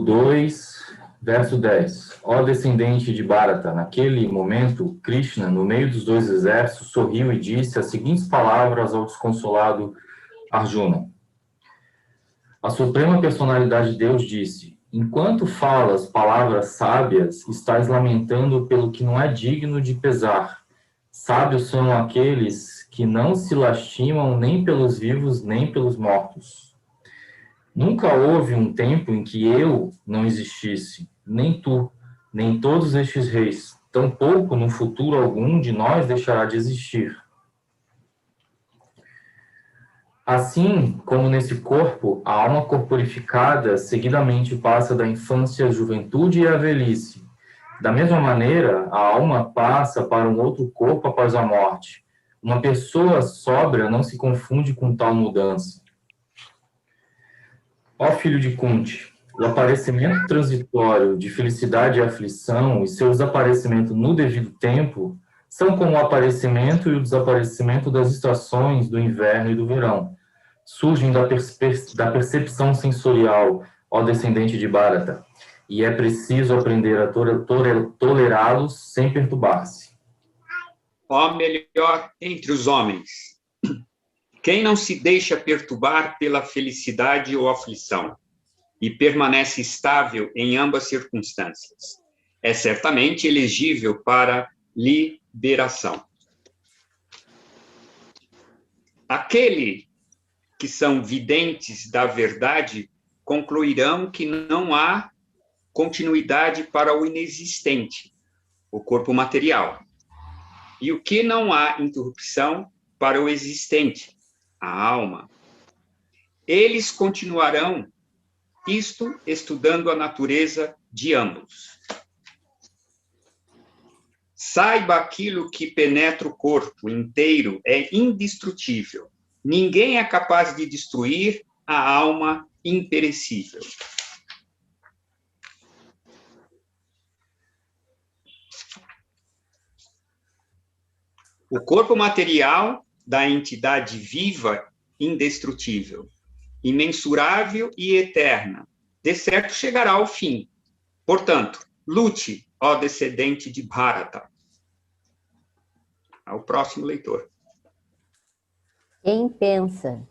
2, verso 10. Ó descendente de Bharata, naquele momento, Krishna, no meio dos dois exércitos, sorriu e disse as seguintes palavras ao desconsolado Arjuna. A suprema personalidade de Deus disse: enquanto falas palavras sábias, estás lamentando pelo que não é digno de pesar. Sábios são aqueles que não se lastimam nem pelos vivos, nem pelos mortos. Nunca houve um tempo em que eu não existisse, nem tu, nem todos estes reis. Tampouco no futuro algum de nós deixará de existir. Assim como nesse corpo, a alma corporificada seguidamente passa da infância à juventude e à velhice. Da mesma maneira, a alma passa para um outro corpo após a morte. Uma pessoa sóbria não se confunde com tal mudança. Ó filho de Kunti, o aparecimento transitório de felicidade e aflição e seu desaparecimento no devido tempo são como o aparecimento e o desaparecimento das estações do inverno e do verão. Surgem da percepção sensorial, ó descendente de Bharata, e é preciso aprender a tolerá-los sem perturbar-se. Ó melhor entre os homens, quem não se deixa perturbar pela felicidade ou aflição e permanece estável em ambas circunstâncias, é certamente elegível para liberação. Aquele que são videntes da verdade concluirão que não há continuidade para o inexistente, o corpo material, e o que não há interrupção para o existente, a alma. Eles continuarão isto estudando a natureza de ambos. Saiba aquilo que penetra o corpo inteiro é indestrutível. Ninguém é capaz de destruir a alma imperecível. O corpo material da entidade viva, indestrutível, imensurável e eterna, de certo chegará ao fim. Portanto, lute, ó descendente de Bharata. Ao próximo leitor. Quem pensa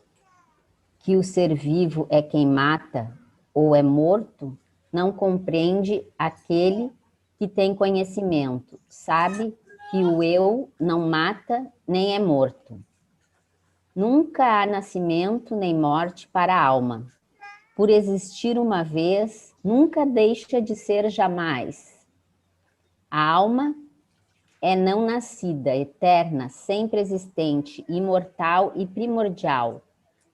que o ser vivo é quem mata ou é morto, não compreende aquele que tem conhecimento, sabe que o eu não mata nem é morto. Nunca há nascimento nem morte para a alma. Por existir uma vez, nunca deixa de ser jamais. A alma é não nascida, eterna, sempre existente, imortal e primordial.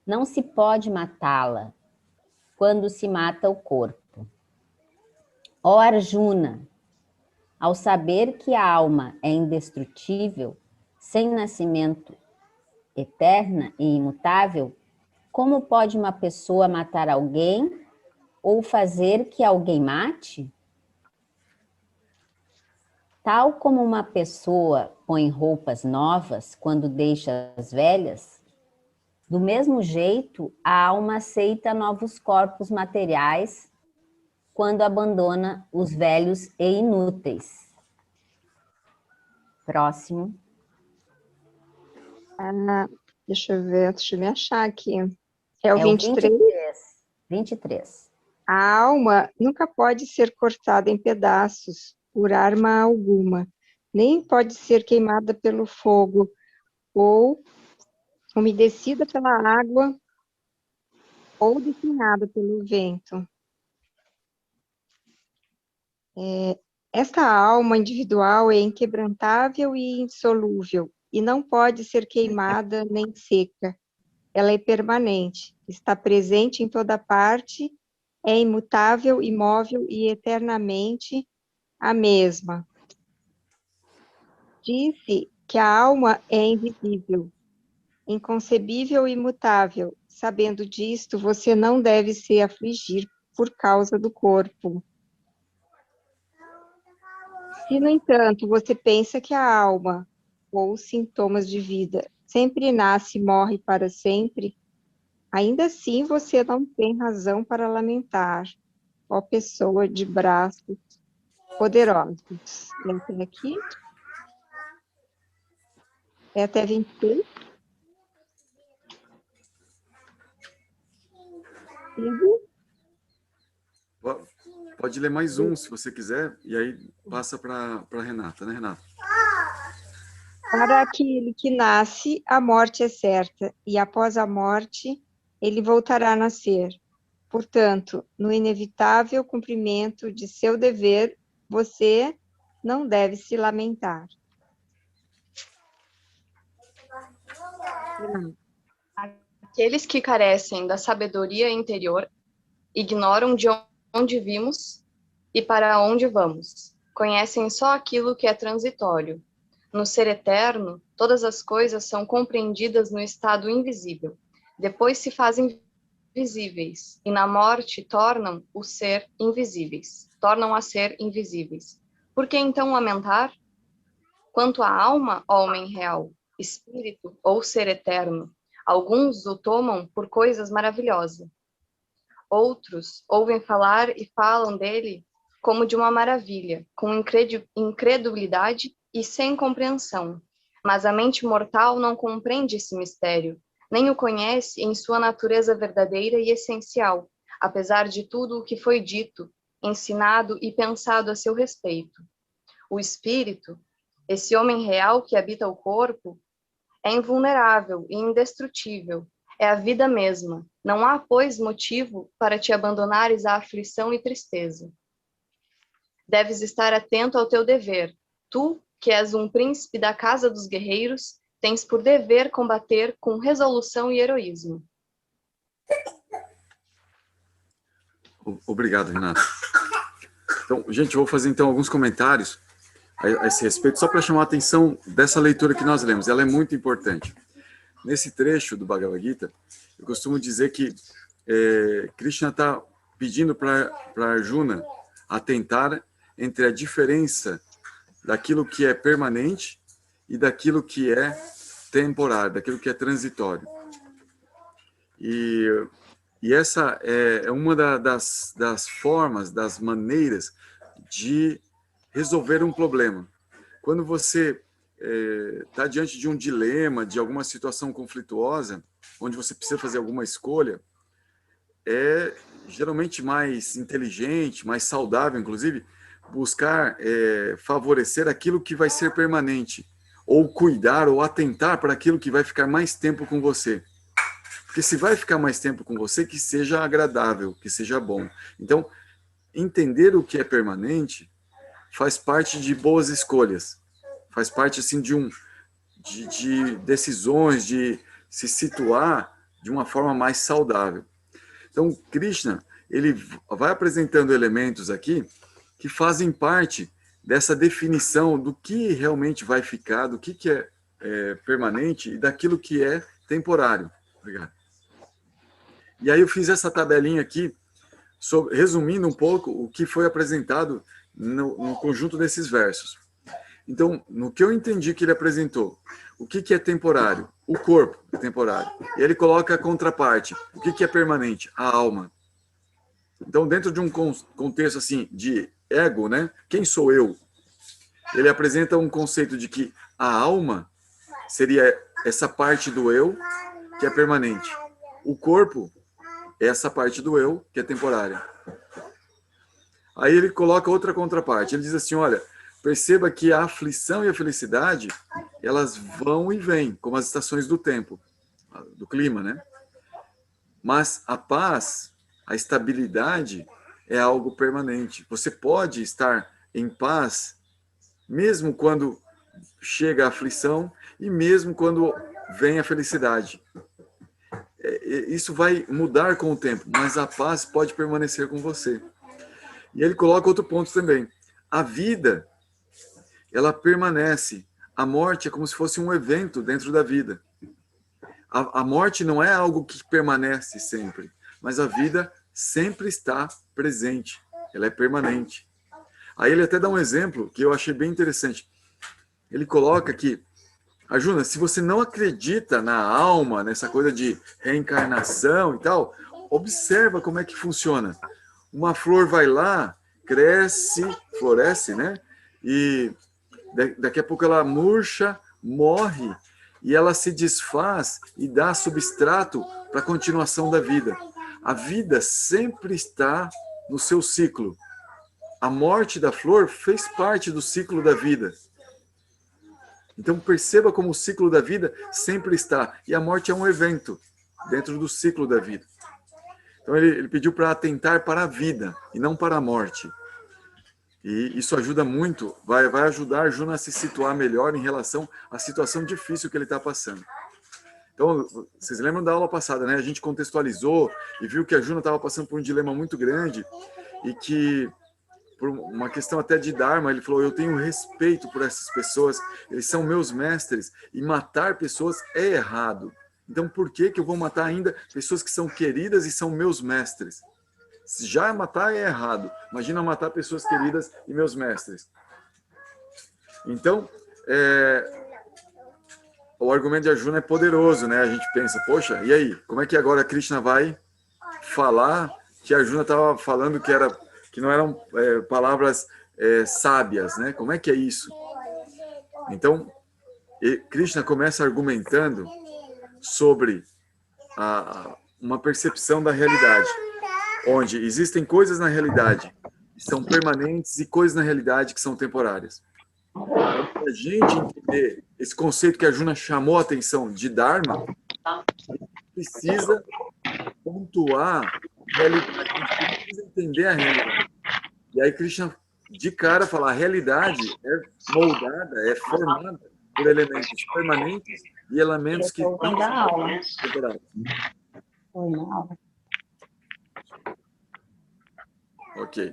Não se pode matá-la quando se mata o corpo. Ó Arjuna, ao saber que a alma é indestrutível, sem nascimento, eterna e imutável, como pode uma pessoa matar alguém ou fazer que alguém mate? Tal como uma pessoa põe roupas novas quando deixa as velhas, do mesmo jeito, a alma aceita novos corpos materiais quando abandona os velhos e inúteis. Próximo. Deixa eu ver, deixa eu me achar aqui. É o É 23? 23. A alma nunca pode ser cortada em pedaços por arma alguma, nem pode ser queimada pelo fogo ou umedecida pela água ou definhada pelo vento. Esta alma individual é inquebrantável e insolúvel, e não pode ser queimada nem seca. Ela é permanente, está presente em toda parte, é imutável, imóvel e eternamente a mesma. Disse que a alma é invisível, inconcebível e imutável. Sabendo disto, você não deve se afligir por causa do corpo. Se, no entanto, você pensa que a alma, ou sintomas de vida, sempre nasce e morre para sempre, ainda assim você não tem razão para lamentar. ó pessoa de braços poderosos. E até aqui? É até 26? Pode ler mais um, se você quiser, e aí passa para Renata, né, Renata? Para aquele que nasce, a morte é certa, e após a morte, ele voltará a nascer. Portanto, no inevitável cumprimento de seu dever, você não deve se lamentar. Aqueles que carecem da sabedoria interior ignoram de onde vimos e para onde vamos. Conhecem só aquilo que é transitório. No ser eterno, todas as coisas são compreendidas no estado invisível. Depois se fazem visíveis, e na morte tornam a ser invisíveis. Por que então lamentar? Quanto à alma, ó homem real, espírito ou ser eterno, alguns o tomam por coisas maravilhosas. Outros ouvem falar e falam dele como de uma maravilha, com incredulidade e sem compreensão. Mas a mente mortal não compreende esse mistério, nem o conhece em sua natureza verdadeira e essencial, apesar de tudo o que foi dito, ensinado e pensado a seu respeito. O espírito, esse homem real que habita o corpo, é invulnerável e indestrutível, é a vida mesma. Não há, pois, motivo para te abandonares à aflição e tristeza. Deves estar atento ao teu dever. Tu, que és um príncipe da casa dos guerreiros, tens por dever combater com resolução e heroísmo. Obrigado, Renata. Então, gente, eu vou fazer então alguns comentários a esse respeito, só para chamar a atenção dessa leitura que nós lemos. Ela é muito importante. Nesse trecho do Bhagavad Gita, eu costumo dizer que Krishna está pedindo para Arjuna atentar entre a diferença daquilo que é permanente e daquilo que é temporário, daquilo que é transitório. E essa é uma das formas, das maneiras de resolver um problema. Quando você está diante de um dilema, de alguma situação conflituosa, onde você precisa fazer alguma escolha, é geralmente mais inteligente, mais saudável, inclusive, buscar favorecer aquilo que vai ser permanente, ou cuidar, ou atentar para aquilo que vai ficar mais tempo com você. Porque se vai ficar mais tempo com você, que seja agradável, que seja bom. Então, entender o que é permanente faz parte de boas escolhas, faz parte assim de decisões, de se situar de uma forma mais saudável. Então, Krishna, ele vai apresentando elementos aqui que fazem parte dessa definição do que realmente vai ficar, do que é permanente e daquilo que é temporário. Obrigado. E aí eu fiz essa tabelinha aqui, resumindo um pouco o que foi apresentado no conjunto desses versos. Então, no que eu entendi que ele apresentou, o que é temporário? O corpo é temporário. E ele coloca a contraparte. O que é permanente? A alma. Então, dentro de um contexto assim de ego, né? Quem sou eu? Ele apresenta um conceito de que a alma seria essa parte do eu que é permanente. O corpo é essa parte do eu que é temporária. Aí ele coloca outra contraparte. Ele diz assim, olha, perceba que a aflição e a felicidade, elas vão e vêm, como as estações do tempo, do clima, né? Mas a paz, a estabilidade é algo permanente. Você pode estar em paz mesmo quando chega a aflição e mesmo quando vem a felicidade. Isso vai mudar com o tempo, mas a paz pode permanecer com você. E ele coloca outro ponto também. A vida, ela permanece. A morte é como se fosse um evento dentro da vida. A morte não é algo que permanece sempre, mas a vida sempre está presente. Ela é permanente. Aí ele até dá um exemplo que eu achei bem interessante. Ele coloca que, Arjuna, se você não acredita na alma, nessa coisa de reencarnação e tal, observa como é que funciona. uma flor vai lá, cresce, floresce, né? E daqui a pouco ela murcha, morre, e ela se desfaz e dá substrato para a continuação da vida. A vida sempre está no seu ciclo. A morte da flor fez parte do ciclo da vida. Então perceba como o ciclo da vida sempre está. E a morte é um evento dentro do ciclo da vida. Então ele pediu para atentar para a vida e não para a morte. E isso ajuda muito, vai ajudar a Juna a se situar melhor em relação à situação difícil que ele está passando. Então, vocês lembram da aula passada, né? A gente contextualizou e viu que a Juna estava passando por um dilema muito grande e que, por uma questão até de Dharma, ele falou, eu tenho respeito por essas pessoas, eles são meus mestres, e matar pessoas é errado. Então, por que eu vou matar ainda pessoas que são queridas e são meus mestres? Se já matar é errado, imagina matar pessoas queridas e meus mestres. Então, o argumento de Arjuna é poderoso, né? A gente pensa, poxa, e aí? Como é que agora Krishna vai falar que Arjuna estava falando que não eram palavras sábias, né? Como é que é isso? Então, Krishna começa argumentando sobre uma percepção da realidade, onde existem coisas na realidade que são permanentes e coisas na realidade que são temporárias. Para a gente entender esse conceito que a Juna chamou a atenção de Dharma, a gente precisa pontuar a realidade, a gente precisa entender a realidade. E aí Krishna, de cara, fala, a realidade é moldada, é formada por elementos permanentes e elementos que não são temporários. Foi na aula. Ok.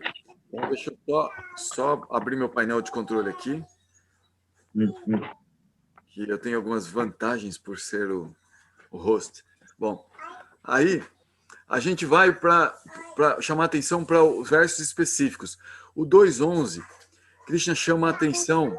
Então, deixa eu só abrir meu painel de controle aqui. Que eu tenho algumas vantagens por ser o host. Bom, aí a gente vai para chamar atenção para os versos específicos. O 2.11, Krishna chama a atenção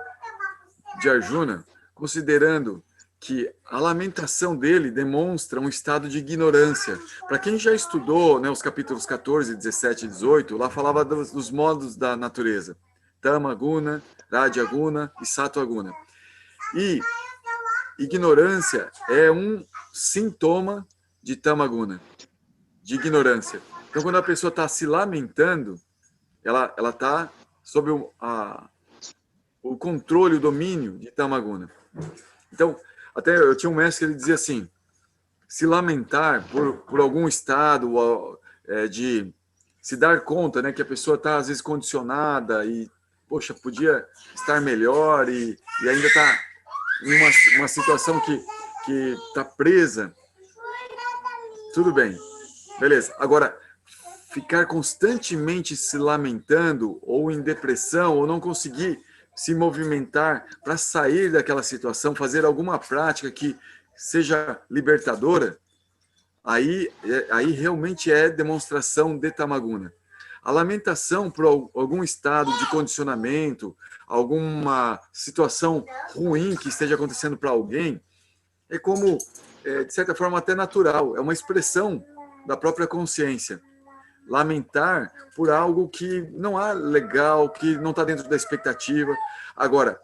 de Arjuna, considerando que a lamentação dele demonstra um estado de ignorância. Para quem já estudou, né, os capítulos 14, 17 e 18, lá falava dos modos da natureza. Tamaguna, Rajaguna e Sattva-guna. E ignorância é um sintoma de Tamaguna, de ignorância. Então, quando a pessoa está se lamentando, ela está sob o controle, o domínio de Tamaguna. Então, até eu tinha um mestre que ele dizia assim, se lamentar por algum estado de se dar conta, né, que a pessoa está às vezes condicionada e, poxa, podia estar melhor e ainda está em uma situação que está presa. Tudo bem, beleza. Agora, ficar constantemente se lamentando ou em depressão ou não conseguir se movimentar para sair daquela situação, fazer alguma prática que seja libertadora, aí realmente é demonstração de Tamaguna. A lamentação por algum estado de condicionamento, alguma situação ruim que esteja acontecendo para alguém, é como, de certa forma, até natural, é uma expressão da própria consciência. Lamentar por algo que não é legal, que não está dentro da expectativa. Agora,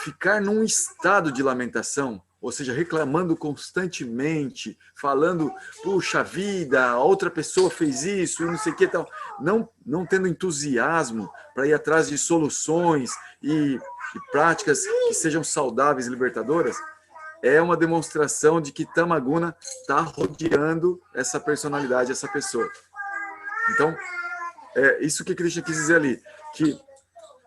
ficar num estado de lamentação, ou seja, reclamando constantemente, falando, puxa vida, a outra pessoa fez isso e não sei o que tal, não tendo entusiasmo para ir atrás de soluções e práticas que sejam saudáveis e libertadoras, é uma demonstração de que Tamaguna está rodeando essa personalidade, essa pessoa. Então, é isso que Krishna quis dizer ali, que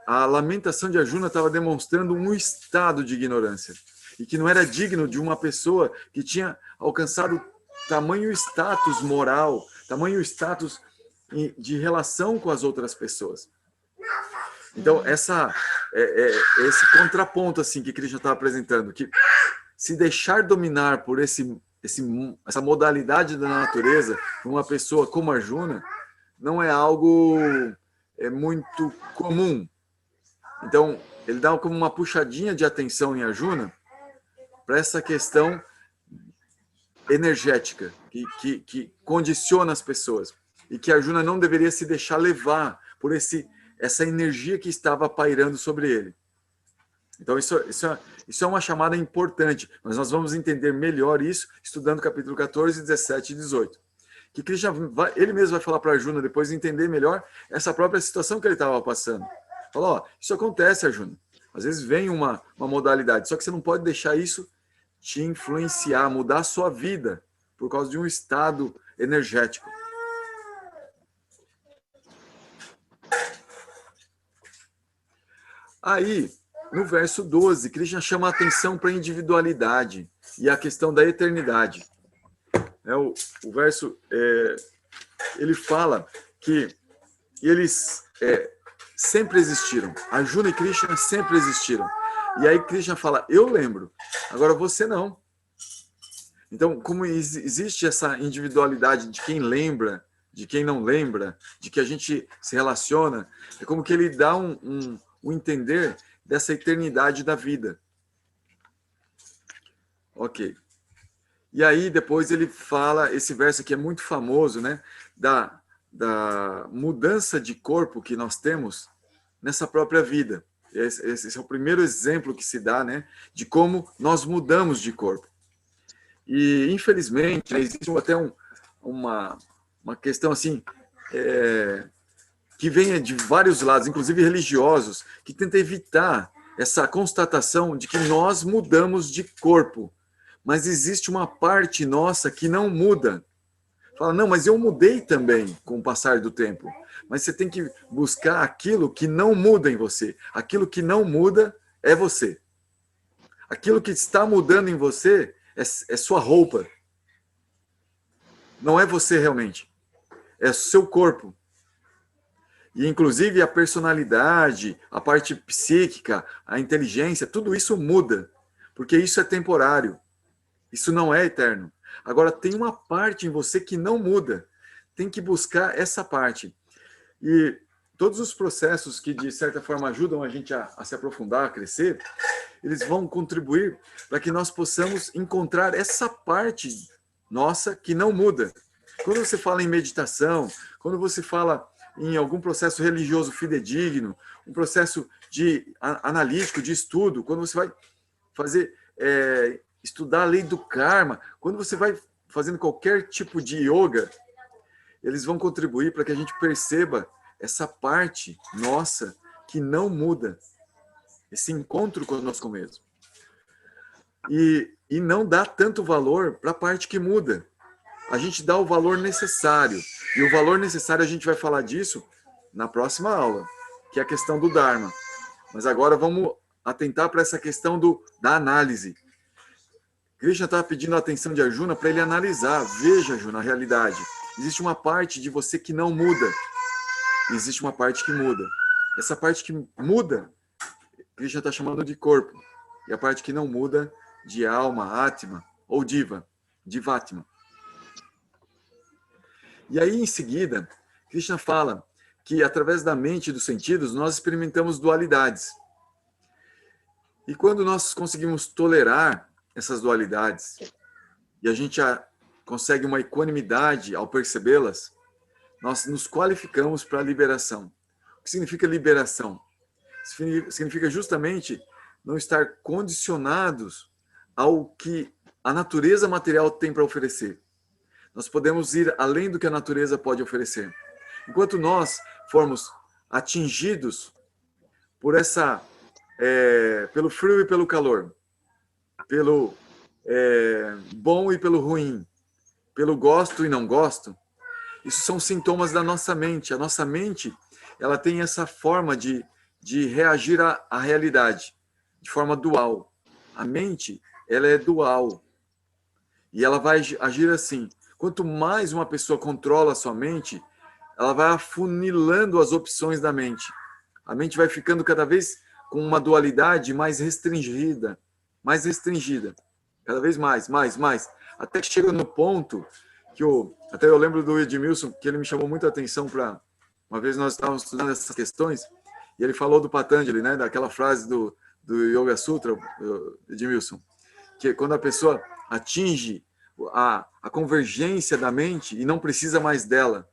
a lamentação de Arjuna estava demonstrando um estado de ignorância e que não era digno de uma pessoa que tinha alcançado tamanho status moral, tamanho status de relação com as outras pessoas. Então, esse contraponto assim que Krishna estava apresentando, que se deixar dominar por essa modalidade da natureza, uma pessoa como Arjuna, não é algo muito comum. Então, ele dá como uma puxadinha de atenção em Arjuna para essa questão energética que condiciona as pessoas. e que Arjuna não deveria se deixar levar por essa energia que estava pairando sobre ele. Então, isso é uma chamada importante, mas nós vamos entender melhor isso estudando capítulo 14, 17 e 18. Que Krishna, ele mesmo vai falar para Arjuna depois entender melhor essa própria situação que ele estava passando. Fala, ó, isso acontece, Arjuna. Às vezes vem uma modalidade, só que você não pode deixar isso te influenciar, mudar a sua vida por causa de um estado energético. Aí, no verso 12, Krishna chama a atenção para a individualidade e a questão da eternidade. O verso, ele fala que eles sempre existiram. Arjuna e Krishna sempre existiram. E aí Krishna fala, eu lembro, agora você não. Então, como existe essa individualidade de quem lembra, de quem não lembra, de que a gente se relaciona, é como que ele dá um entender dessa eternidade da vida. Ok. E aí, depois ele fala, esse verso aqui é muito famoso, né? Da mudança de corpo que nós temos nessa própria vida. Esse é o primeiro exemplo que se dá, né? De como nós mudamos de corpo. E, infelizmente, existe até uma questão assim, que vem de vários lados, inclusive religiosos, que tenta evitar essa constatação de que nós mudamos de corpo. Mas existe uma parte nossa que não muda. Fala, não, mas eu mudei também com o passar do tempo. Mas você tem que buscar aquilo que não muda em você. Aquilo que não muda é você. Aquilo que está mudando em você é sua roupa. Não é você realmente. É o seu corpo. E, inclusive, a personalidade, a parte psíquica, a inteligência, tudo isso muda. Porque isso é temporário. Isso não é eterno. Agora, tem uma parte em você que não muda. Tem que buscar essa parte. E todos os processos que, de certa forma, ajudam a gente a se aprofundar, a crescer, eles vão contribuir para que nós possamos encontrar essa parte nossa que não muda. Quando você fala em meditação, quando você fala em algum processo religioso fidedigno, um processo analítico, de estudo, quando você vai fazer... estudar a lei do karma, quando você vai fazendo qualquer tipo de yoga, eles vão contribuir para que a gente perceba essa parte nossa que não muda, esse encontro conosco mesmo. E não dá tanto valor para a parte que muda. A gente dá o valor necessário, e o valor necessário a gente vai falar disso na próxima aula, que é a questão do Dharma. Mas agora vamos atentar para essa questão da análise. Krishna estava pedindo a atenção de Arjuna para ele analisar. Veja, Arjuna, a realidade. Existe uma parte de você que não muda. Existe uma parte que muda. Essa parte que muda, Krishna está chamando de corpo. E a parte que não muda, de alma, Atma, ou Diva, Divatma. E aí, em seguida, Krishna fala que através da mente e dos sentidos, nós experimentamos dualidades. E quando nós conseguimos tolerar essas dualidades, e a gente consegue uma equanimidade ao percebê-las, nós nos qualificamos para a liberação. O que significa liberação? Significa justamente não estar condicionados ao que a natureza material tem para oferecer. Nós podemos ir além do que a natureza pode oferecer. Enquanto nós formos atingidos por pelo frio e pelo calor, pelo bom e pelo ruim, pelo gosto e não gosto, isso são sintomas da nossa mente. A nossa mente, ela tem essa forma de reagir à realidade, de forma dual. A mente, ela é dual. E ela vai agir assim. Quanto mais uma pessoa controla a sua mente, ela vai afunilando as opções da mente. A mente vai ficando cada vez com uma dualidade mais restringida. Cada vez mais. Até que chega no ponto que até eu lembro do Edmilson, que ele me chamou muita atenção para... Uma vez nós estávamos estudando essas questões, e ele falou do Patanjali, né, daquela frase do Yoga Sutra, Edmilson, que quando a pessoa atinge a convergência da mente e não precisa mais dela,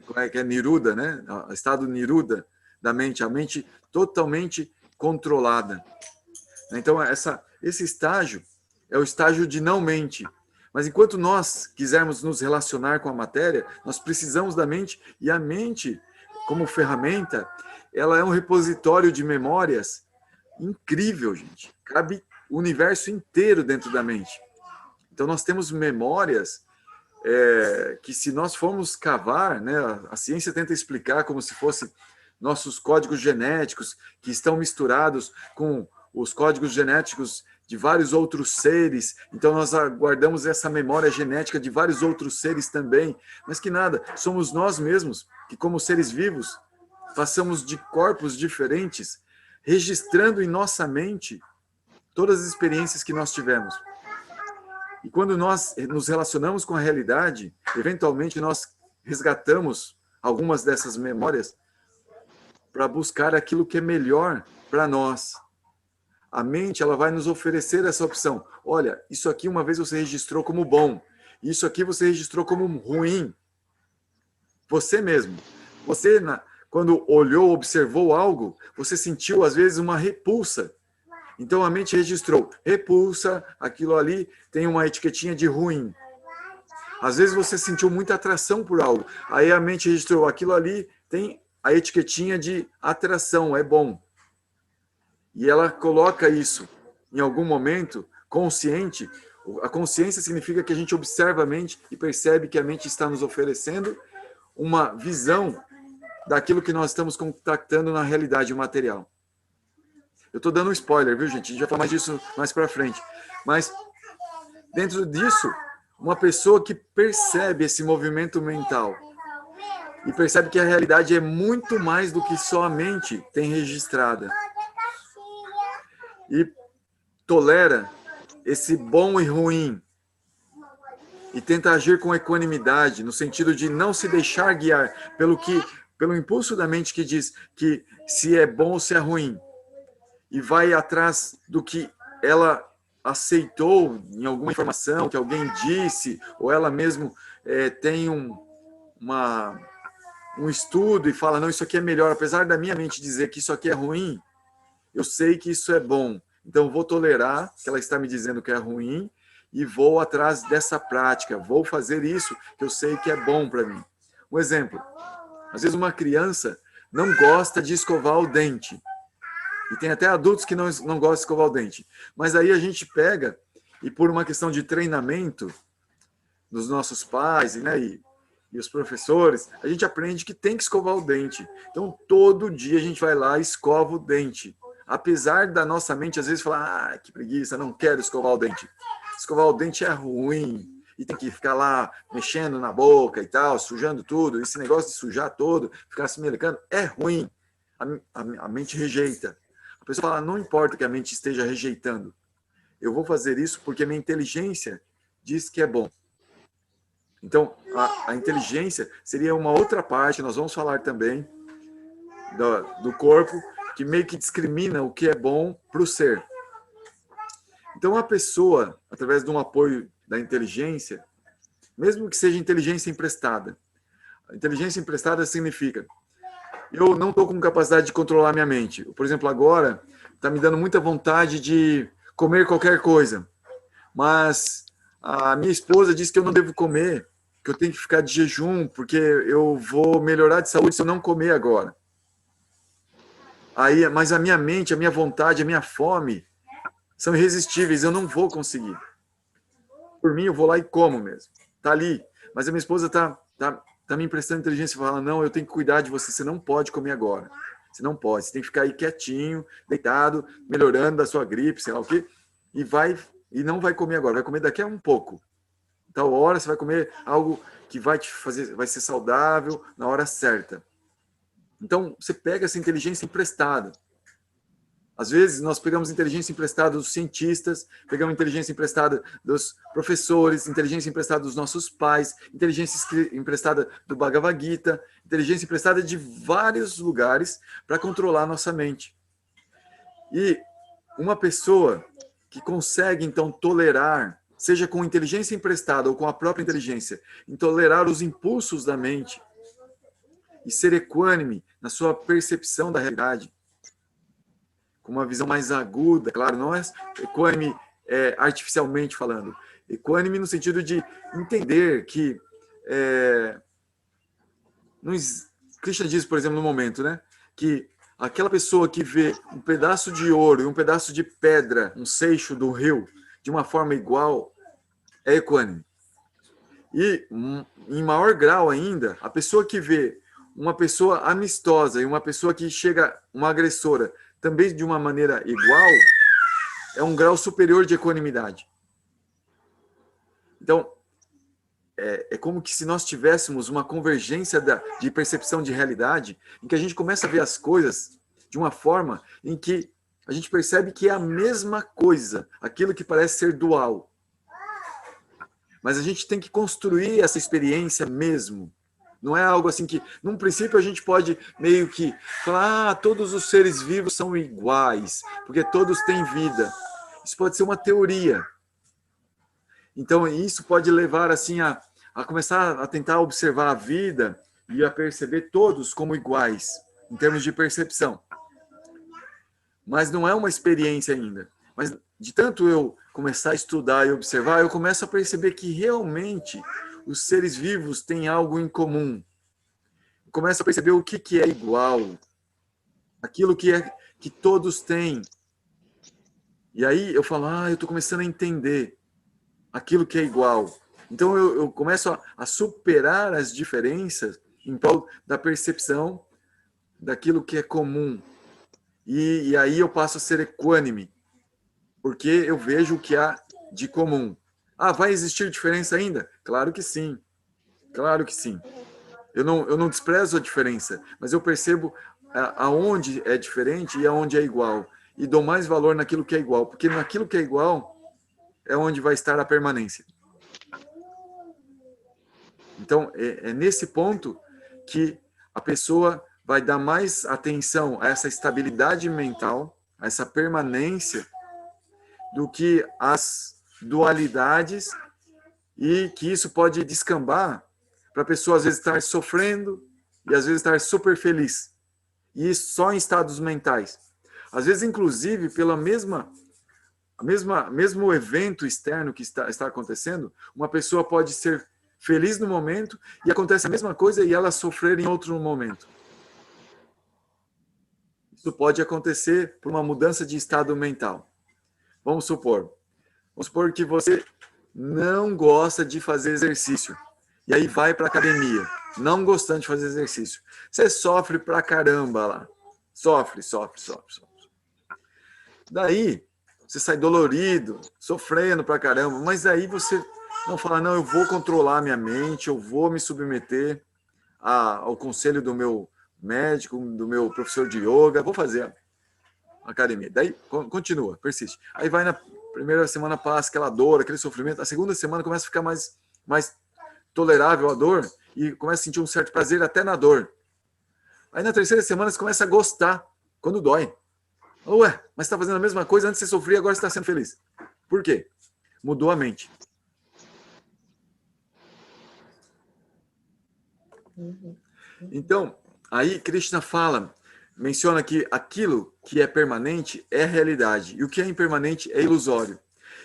como é que é Niruda, né? O estado Niruda da mente, a mente totalmente controlada. Então, esse estágio é o estágio de não mente. Mas enquanto nós quisermos nos relacionar com a matéria, nós precisamos da mente, e a mente, como ferramenta, ela é um repositório de memórias incrível, gente. Cabe o universo inteiro dentro da mente. Então, nós temos memórias que, se nós formos cavar, né, a ciência tenta explicar como se fossem nossos códigos genéticos que estão misturados com os códigos genéticos de vários outros seres. Então, nós guardamos essa memória genética de vários outros seres também. Mas que nada, somos nós mesmos que, como seres vivos, passamos de corpos diferentes, registrando em nossa mente todas as experiências que nós tivemos. E quando nós nos relacionamos com a realidade, eventualmente nós resgatamos algumas dessas memórias para buscar aquilo que é melhor para nós. A mente, ela vai nos oferecer essa opção. Olha, isso aqui uma vez você registrou como bom, isso aqui você registrou como ruim. Você mesmo. Você, quando olhou, observou algo, você sentiu às vezes uma repulsa. Então a mente registrou repulsa, aquilo ali tem uma etiquetinha de ruim. Às vezes você sentiu muita atração por algo, aí a mente registrou aquilo ali tem a etiquetinha de atração, é bom. E ela coloca isso em algum momento consciente. A consciência significa que a gente observa a mente e percebe que a mente está nos oferecendo uma visão daquilo que nós estamos contactando na realidade material. Eu estou dando um spoiler, viu, gente? A gente vai falar mais disso mais para frente. Mas, dentro disso, uma pessoa que percebe esse movimento mental e percebe que a realidade é muito mais do que só a mente tem registrada e tolera esse bom e ruim e tenta agir com equanimidade, no sentido de não se deixar guiar pelo impulso da mente que diz que se é bom ou se é ruim, e vai atrás do que ela aceitou em alguma informação que alguém disse, ou ela mesmo tem um estudo e fala, não, isso aqui é melhor, apesar da minha mente dizer que isso aqui é ruim, eu sei que isso é bom, então vou tolerar que ela está me dizendo que é ruim e vou atrás dessa prática, vou fazer isso que eu sei que é bom para mim. Um exemplo, às vezes uma criança não gosta de escovar o dente, e tem até adultos que não gostam de escovar o dente. Mas aí a gente pega, e por uma questão de treinamento dos nossos pais, né, e os professores, a gente aprende que tem que escovar o dente. Então, todo dia a gente vai lá e escova o dente. Apesar da nossa mente, às vezes, falar, que preguiça, não quero escovar o dente. Escovar o dente é ruim. E tem que ficar lá mexendo na boca e tal, sujando tudo. Esse negócio de sujar todo, ficar se melecando, é ruim. A mente rejeita. A pessoa fala, não importa que a mente esteja rejeitando. Eu vou fazer isso porque a minha inteligência diz que é bom. Então, a inteligência seria uma outra parte, nós vamos falar também do corpo, que meio que discrimina o que é bom para o ser. Então, a pessoa, através de um apoio da inteligência, mesmo que seja inteligência emprestada, a inteligência emprestada significa eu não estou com capacidade de controlar minha mente. Por exemplo, agora está me dando muita vontade de comer qualquer coisa. Mas a minha esposa disse que eu não devo comer, que eu tenho que ficar de jejum, porque eu vou melhorar de saúde se eu não comer agora. Mas a minha mente, a minha vontade, a minha fome são irresistíveis, eu não vou conseguir. Por mim, eu vou lá e como mesmo. Está ali. Mas a minha esposa está me emprestando inteligência e fala, não, eu tenho que cuidar de você, você não pode comer agora. Você não pode, você tem que ficar aí quietinho, deitado, melhorando da sua gripe, sei lá o quê, e não vai comer agora, vai comer daqui a um pouco. Tal hora você vai comer algo que vai ser saudável na hora certa. Então, você pega essa inteligência emprestada. Às vezes, nós pegamos inteligência emprestada dos cientistas, pegamos inteligência emprestada dos professores, inteligência emprestada dos nossos pais, inteligência emprestada do Bhagavad Gita, inteligência emprestada de vários lugares para controlar a nossa mente. E uma pessoa que consegue, então, tolerar seja com inteligência emprestada ou com a própria inteligência, em tolerar os impulsos da mente e ser equânime na sua percepção da realidade, com uma visão mais aguda, claro, não é equânime artificialmente falando, equânime no sentido de entender que Krishna diz, por exemplo, no momento, né, que aquela pessoa que vê um pedaço de ouro e um pedaço de pedra, um seixo do rio, de uma forma igual, é equânime. E, em maior grau ainda, a pessoa que vê uma pessoa amistosa e uma pessoa que chega, uma agressora, também de uma maneira igual, é um grau superior de equanimidade. Então, é como que se nós tivéssemos uma convergência de percepção de realidade, em que a gente começa a ver as coisas de uma forma em que a gente percebe que é a mesma coisa, aquilo que parece ser dual. Mas a gente tem que construir essa experiência mesmo. Não é algo assim que, num princípio, a gente pode meio que falar, todos os seres vivos são iguais, porque todos têm vida. Isso pode ser uma teoria. Então, isso pode levar assim a começar a tentar observar a vida e a perceber todos como iguais, em termos de percepção. Mas não é uma experiência ainda. Mas de tanto eu começar a estudar e observar, eu começo a perceber que realmente os seres vivos têm algo em comum. Eu começo a perceber o que é igual, aquilo que todos têm. E aí eu falo, eu estou começando a entender aquilo que é igual. Então eu começo a superar as diferenças em prol da percepção daquilo que é comum. E aí eu passo a ser equânime, porque eu vejo o que há de comum. Vai existir diferença ainda? Claro que sim. Claro que sim. Eu não desprezo a diferença, mas eu percebo aonde é diferente e aonde é igual. E dou mais valor naquilo que é igual, porque naquilo que é igual é onde vai estar a permanência. Então, é nesse ponto que a pessoa vai dar mais atenção a essa estabilidade mental, a essa permanência, do que as dualidades, e que isso pode descambar para a pessoa, às vezes, estar sofrendo e, às vezes, estar super feliz. E isso só em estados mentais. Às vezes, inclusive, pela mesmo evento externo que está acontecendo, uma pessoa pode ser feliz no momento e acontece a mesma coisa e ela sofrer em outro momento. Isso pode acontecer por uma mudança de estado mental. Vamos supor que você não gosta de fazer exercício e aí vai para a academia, não gostando de fazer exercício. Você sofre pra caramba lá. Sofre. Daí, você sai dolorido, sofrendo pra caramba, mas aí você não fala, não, eu vou controlar minha mente, eu vou me submeter ao conselho do meu médico, do meu professor de yoga, vou fazer a academia. Daí, continua, persiste. Aí vai na primeira semana, passa aquela dor, aquele sofrimento, a segunda semana começa a ficar mais tolerável a dor e começa a sentir um certo prazer até na dor. Aí na terceira semana você começa a gostar, quando dói. Ué, mas você está fazendo a mesma coisa, antes você sofria, agora você está sendo feliz. Por quê? Mudou a mente. Então, aí Krishna menciona que aquilo que é permanente é realidade, e o que é impermanente é ilusório.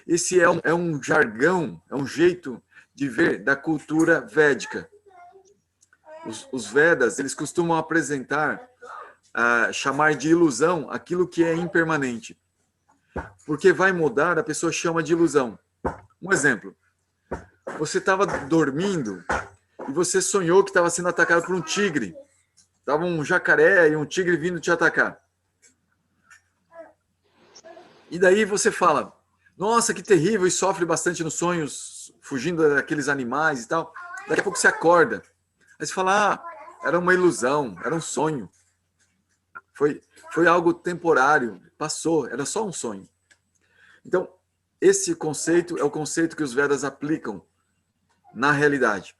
Esse é um jargão, é um jeito de ver da cultura védica. Os Vedas, eles costumam apresentar, chamar de ilusão aquilo que é impermanente. Porque vai mudar, a pessoa chama de ilusão. Um exemplo. Você estava dormindo e você sonhou que estava sendo atacado por um tigre. Estava um jacaré e um tigre vindo te atacar. E daí você fala, nossa, que terrível, e sofre bastante nos sonhos, fugindo daqueles animais e tal. Daqui a pouco você acorda. Aí você fala, era uma ilusão, era um sonho. Foi algo temporário, passou, era só um sonho. Então, esse conceito é o conceito que os Vedas aplicam na realidade.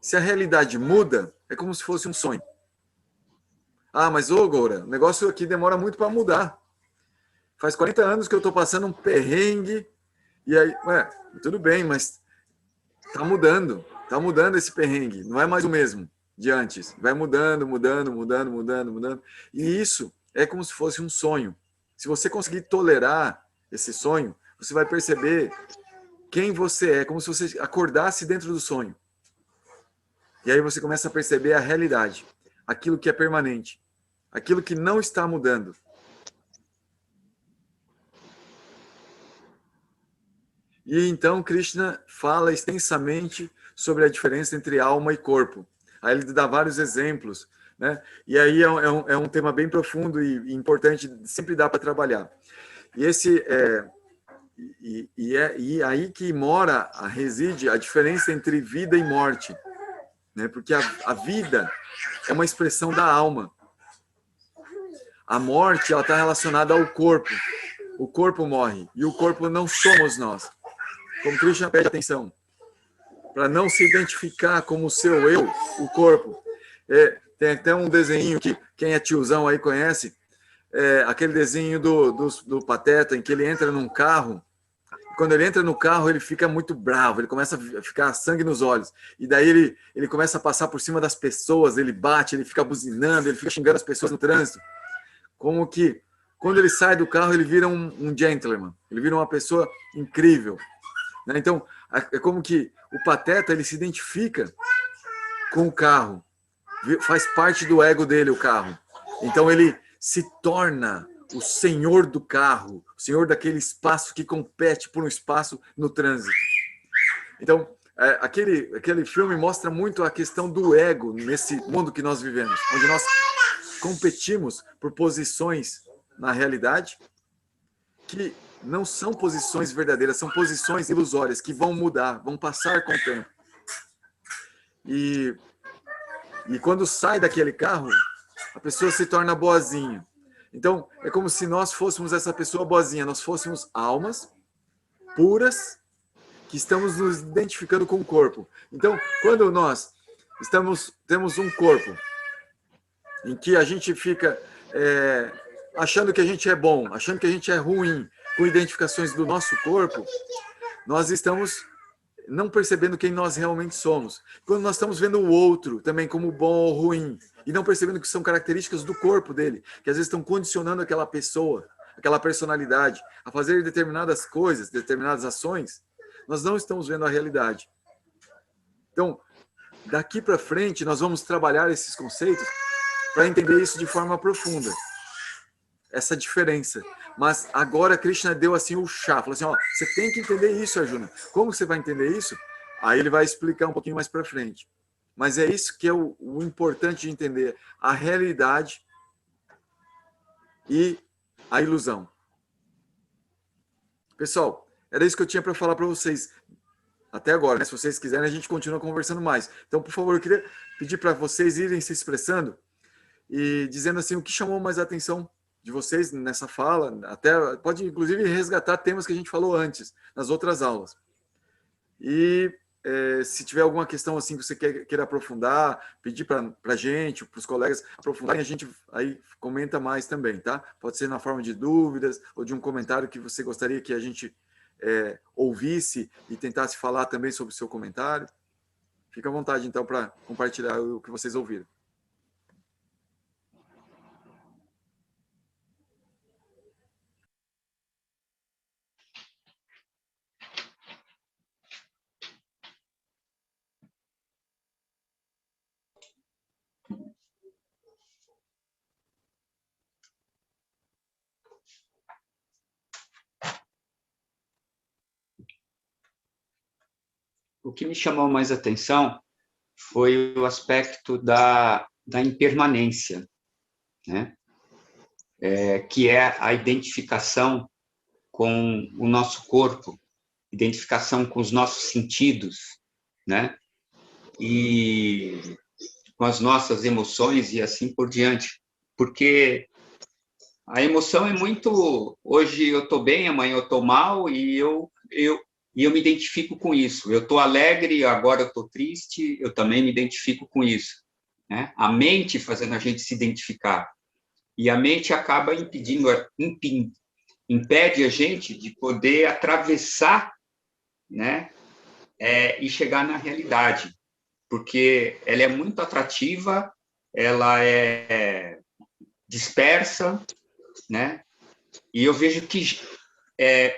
Se a realidade muda, é como se fosse um sonho. Mas, Goura, o negócio aqui demora muito para mudar. Faz 40 anos que eu estou passando um perrengue E aí, tudo bem, mas tá mudando esse perrengue, não é mais o mesmo de antes, vai mudando. E isso é como se fosse um sonho. Se você conseguir tolerar esse sonho, você vai perceber quem você é, como se você acordasse dentro do sonho. E aí você começa a perceber a realidade, aquilo que é permanente, aquilo que não está mudando. E então Krishna fala extensamente sobre a diferença entre alma e corpo. Aí ele dá vários exemplos, né? E aí é um tema bem profundo e importante, sempre dá para trabalhar. E esse e aí que reside a diferença entre vida e morte, né? Porque a vida é uma expressão da alma. A morte, ela está relacionada ao corpo. O corpo morre e o corpo não somos nós. Como Krishna pede atenção, para não se identificar como o seu eu, o corpo. Tem até um desenho que quem é tiozão aí conhece, aquele desenho do Pateta, em que ele entra num carro. Quando ele entra no carro, ele fica muito bravo, ele começa a ficar sangue nos olhos. E daí ele começa a passar por cima das pessoas, ele bate, ele fica buzinando, ele fica xingando as pessoas no trânsito. Como que, quando ele sai do carro, ele vira um gentleman, ele vira uma pessoa incrível. Então, é como que o Pateta, ele se identifica com o carro, faz parte do ego dele o carro. Então, ele se torna o senhor do carro, o senhor daquele espaço que compete por um espaço no trânsito. Então, aquele filme mostra muito a questão do ego nesse mundo que nós vivemos, onde nós competimos por posições na realidade que não são posições verdadeiras, são posições ilusórias que vão mudar, vão passar com o tempo. E quando sai daquele carro, a pessoa se torna boazinha. Então, é como se nós fôssemos essa pessoa boazinha, nós fôssemos almas puras que estamos nos identificando com o corpo. Então, quando nós temos um corpo em que a gente fica achando que a gente é bom, achando que a gente é ruim, com identificações do nosso corpo, nós estamos não percebendo quem nós realmente somos. Quando nós estamos vendo o outro também como bom ou ruim, e não percebendo que são características do corpo dele, que às vezes estão condicionando aquela pessoa, aquela personalidade, a fazer determinadas coisas, determinadas ações, nós não estamos vendo a realidade. Então, daqui para frente, nós vamos trabalhar esses conceitos para entender isso de forma profunda. Essa diferença. Mas agora Krishna deu assim o chá, falou assim, você tem que entender isso, Arjuna. Como você vai entender isso? Aí ele vai explicar um pouquinho mais para frente. Mas é isso que é o importante de entender, a realidade e a ilusão. Pessoal, era isso que eu tinha para falar para vocês até agora, né? Se vocês quiserem, a gente continua conversando mais. Então, por favor, eu queria pedir para vocês irem se expressando e dizendo assim, o que chamou mais a atenção de vocês nessa fala, até pode inclusive resgatar temas que a gente falou antes, nas outras aulas. E se tiver alguma questão assim que você queira aprofundar, pedir para a gente, para os colegas aprofundarem, a gente aí comenta mais também, tá? Pode ser na forma de dúvidas ou de um comentário que você gostaria que a gente ouvisse e tentasse falar também sobre o seu comentário. Fica à vontade, então, para compartilhar o que vocês ouviram. O que me chamou mais atenção foi o aspecto da impermanência, né? Que é a identificação com o nosso corpo, identificação com os nossos sentidos, né? E com as nossas emoções e assim por diante. Porque a emoção é muito... Hoje eu estou bem, amanhã eu estou mal, e eu me identifico com isso. Eu estou alegre, agora eu estou triste, eu também me identifico com isso, né? A mente fazendo a gente se identificar. E a mente acaba impede a gente de poder atravessar né, e chegar na realidade, porque ela é muito atrativa, ela é dispersa, né, e eu vejo que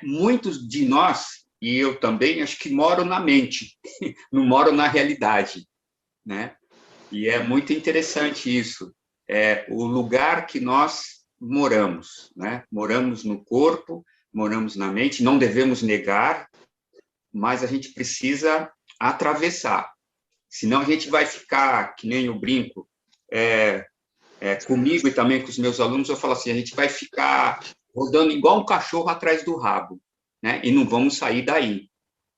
muitos de nós, e eu também, acho que moram na mente, não moram na realidade, né, e é muito interessante isso, o lugar que nós moramos, né, moramos no corpo, moramos na mente, não devemos negar, mas a gente precisa atravessar, senão a gente vai ficar, que nem eu brinco, comigo e também com os meus alunos, eu falo assim, a gente vai ficar rodando igual um cachorro atrás do rabo, né? E não vamos sair daí,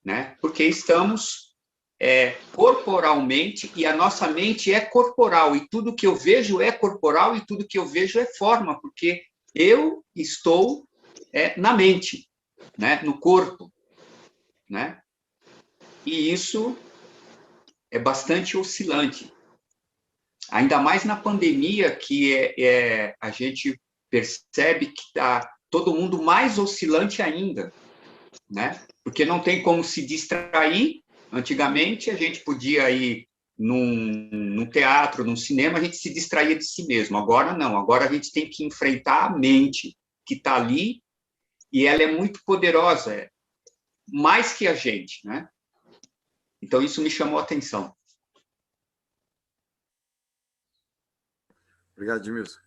né? Porque estamos corporalmente, e a nossa mente é corporal, e tudo que eu vejo é corporal, e tudo que eu vejo é forma, porque eu estou na mente, né? No corpo, né? E isso é bastante oscilante. Ainda mais na pandemia, que a gente percebe que está todo mundo mais oscilante ainda, né? Porque não tem como se distrair. Antigamente, a gente podia ir num teatro, num cinema, a gente se distraía de si mesmo. Agora, não. Agora, a gente tem que enfrentar a mente que está ali e ela é muito poderosa, mais que a gente, né? Então, isso me chamou a atenção. Obrigado, Edmilson.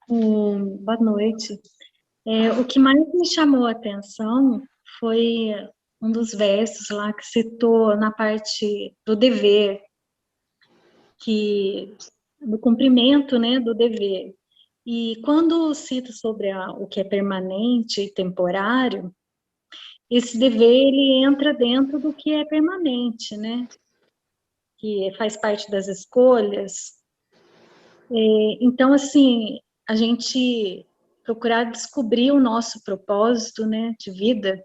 Boa noite. O que mais me chamou a atenção foi um dos versos lá que citou na parte do dever, do cumprimento, né, do dever. E quando cita sobre o que é permanente e temporário, esse dever ele entra dentro do que é permanente, né? Que faz parte das escolhas. Então, assim, a gente procurar descobrir o nosso propósito, né, de vida,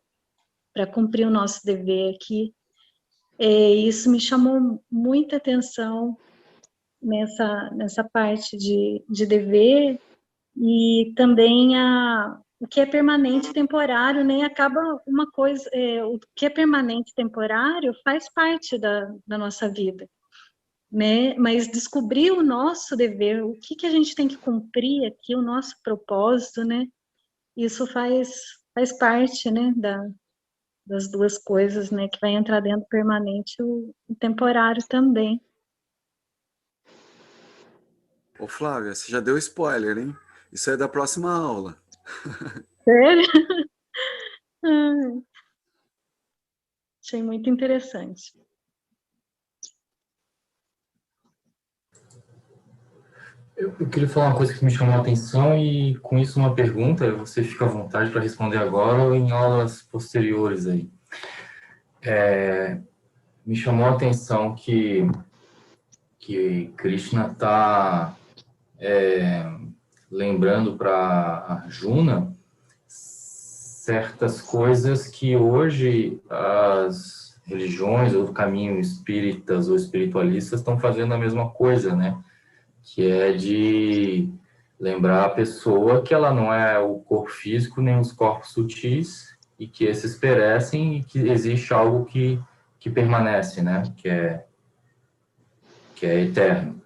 para cumprir o nosso dever aqui. Isso me chamou muita atenção nessa parte de dever, e também o que é permanente e temporário, né, acaba uma coisa, o que é permanente e temporário faz parte da nossa vida, né, mas descobrir o nosso dever, o que a gente tem que cumprir aqui, o nosso propósito, né, isso faz parte, né, das duas coisas, né, que vai entrar dentro do permanente e o temporário também. Ô, Flávia, você já deu spoiler, hein? Isso é da próxima aula. Sério? Achei muito interessante. Eu queria falar uma coisa que me chamou a atenção e, com isso, uma pergunta. Você fica à vontade para responder agora ou em aulas posteriores aí. Me chamou a atenção que Krishna está lembrando para Arjuna certas coisas que hoje as religiões ou caminhos espíritas ou espiritualistas estão fazendo a mesma coisa, né? Que é de lembrar a pessoa que ela não é o corpo físico nem os corpos sutis e que esses perecem e que existe algo que permanece, né? Que é eterno.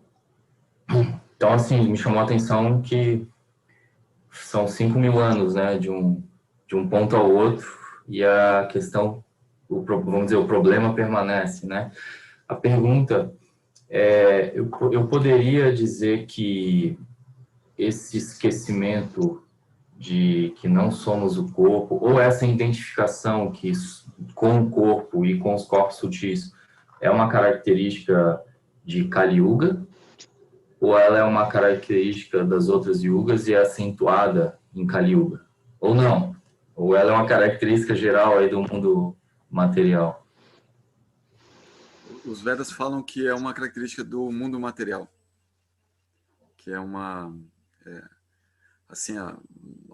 Então, assim, me chamou a atenção que são 5.000 anos, né? De um ponto ao outro e a questão, vamos dizer, o problema permanece, né? A pergunta eu poderia dizer que esse esquecimento de que não somos o corpo, ou essa identificação com o corpo e com os corpos sutis, é uma característica de Kali Yuga, ou ela é uma característica das outras yugas e é acentuada em Kali Yuga? Ou não? Ou ela é uma característica geral aí do mundo material? Os Vedas falam que é uma característica do mundo material, que é uma... assim,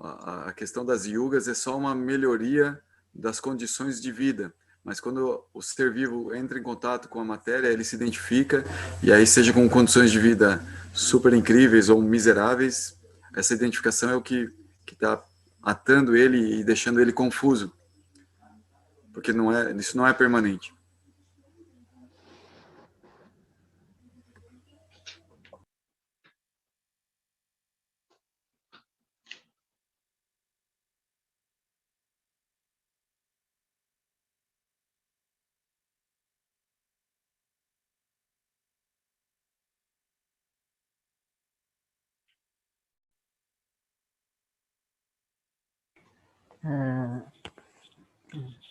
a questão das yugas é só uma melhoria das condições de vida, mas quando o ser vivo entra em contato com a matéria, ele se identifica, e aí seja com condições de vida super incríveis ou miseráveis, essa identificação é o que está atando ele e deixando ele confuso. porque isso não é permanente.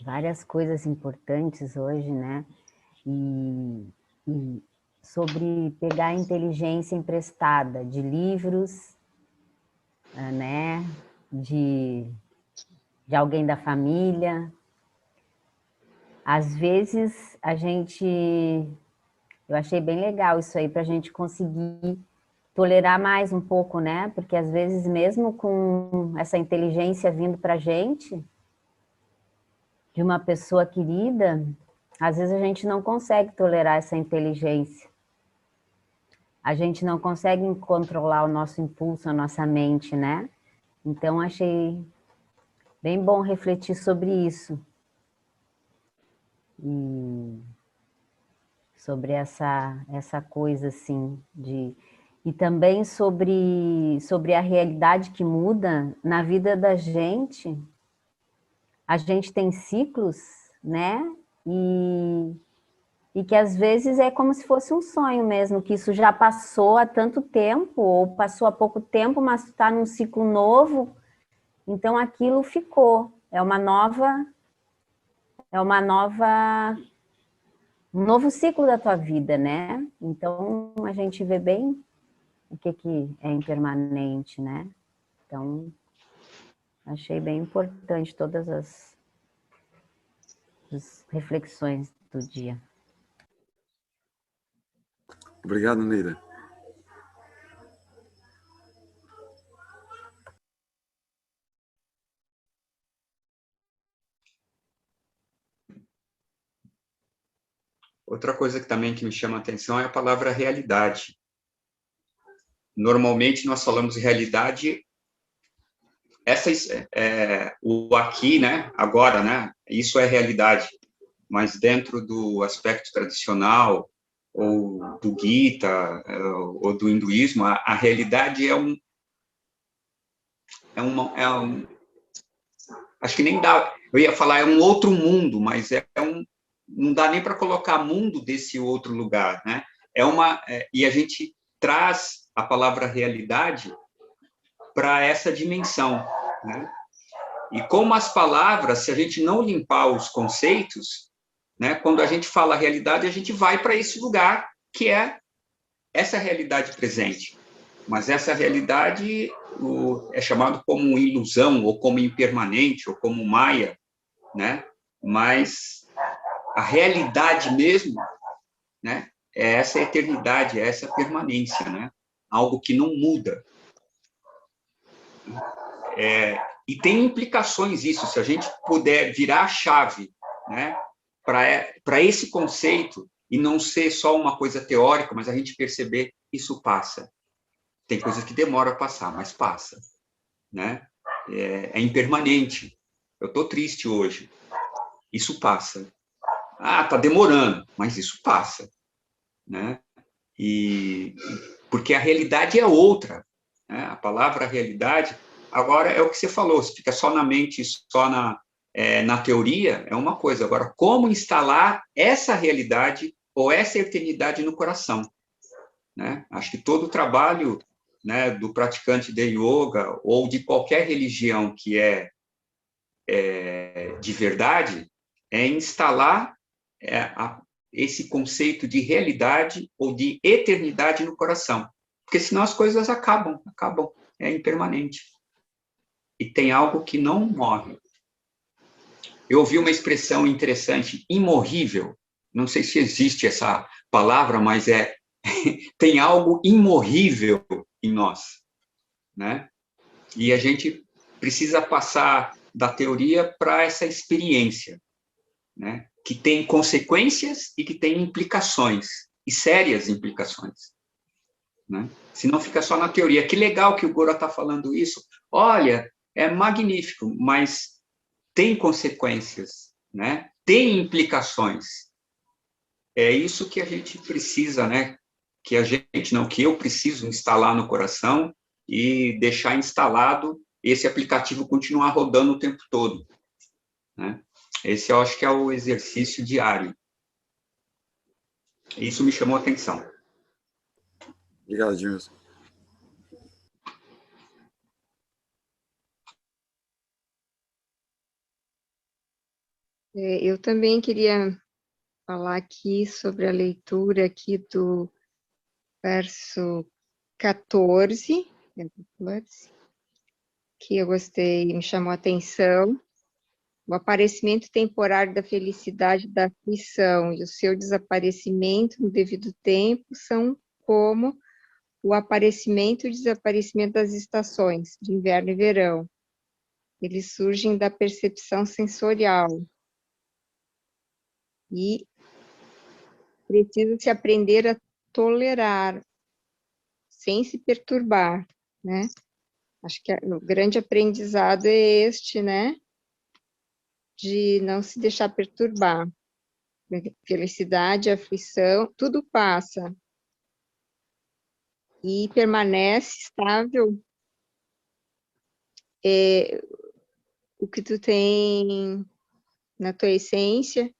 Várias coisas importantes hoje, né? E sobre pegar a inteligência emprestada de livros, né? De alguém da família. Às vezes, eu achei bem legal isso aí, para a gente conseguir tolerar mais um pouco, né? Porque às vezes, mesmo com essa inteligência vindo para a gente, de uma pessoa querida, às vezes a gente não consegue tolerar essa inteligência. A gente não consegue controlar o nosso impulso, a nossa mente, né? Então, achei bem bom refletir sobre isso. E sobre essa coisa, assim, e também sobre a realidade que muda na vida da gente. A gente tem ciclos, né? E que às vezes é como se fosse um sonho mesmo, que isso já passou há tanto tempo, ou passou há pouco tempo, mas está num ciclo novo, então aquilo ficou. Um novo ciclo da tua vida, né? Então a gente vê bem o que é impermanente, né? Então, achei bem importante todas as reflexões do dia. Obrigado, Neida. Outra coisa que também me chama a atenção é a palavra realidade. Normalmente nós falamos de realidade, o aqui, né? Agora, né? Isso é realidade. Mas dentro do aspecto tradicional, ou do Gita, ou do hinduísmo, a realidade acho que nem dá, eu ia falar é um outro mundo, mas não dá nem para colocar mundo desse outro lugar, né? E a gente traz a palavra realidade para essa dimensão, né? E como as palavras, se a gente não limpar os conceitos, né, quando a gente fala realidade, a gente vai para esse lugar que é essa realidade presente. Mas essa realidade é chamado como ilusão, ou como impermanente, ou como maia, né? Mas a realidade mesmo, né, é essa eternidade, é essa permanência, né? Algo que não muda. E tem implicações isso, se a gente puder virar a chave, né, para esse conceito, e não ser só uma coisa teórica, mas a gente perceber, isso passa. Tem coisas que demoram a passar, mas passa, né? É impermanente. Eu estou triste hoje. Isso passa. Ah, está demorando, mas isso passa, né? Porque a realidade é outra, né? A palavra realidade, agora é o que você falou, se fica só na mente, só na teoria, é uma coisa. Agora, como instalar essa realidade ou essa eternidade no coração, né? Acho que todo o trabalho, né, do praticante de yoga ou de qualquer religião que é de verdade, é instalar esse conceito de realidade ou de eternidade no coração. Porque senão as coisas acabam, é impermanente. E tem algo que não morre. Eu ouvi uma expressão interessante, imorrível. Não sei se existe essa palavra, mas tem algo imorrível em nós, né? E a gente precisa passar da teoria para essa experiência, né? Que tem consequências e que tem implicações, e sérias implicações, né? Se não fica só na teoria. Que legal que o Gora está falando isso. Olha, é magnífico, mas tem consequências, né? tem implicações. É isso que a gente precisa, né? Que eu preciso instalar no coração e deixar instalado esse aplicativo continuar rodando o tempo todo, né? Esse eu acho que é o exercício diário. Isso me chamou a atenção. Obrigado, Gilson. Eu também queria falar aqui sobre a leitura aqui do verso 14, que eu gostei, me chamou a atenção. O aparecimento temporário da felicidade da aflição e o seu desaparecimento no devido tempo são como o aparecimento e desaparecimento das estações, de inverno e verão. Eles surgem da percepção sensorial. E precisa-se aprender a tolerar, sem se perturbar, né? Acho que o grande aprendizado é este, né? De não se deixar perturbar. Felicidade, aflição, tudo passa. E permanece estável o que tu tem na tua essência.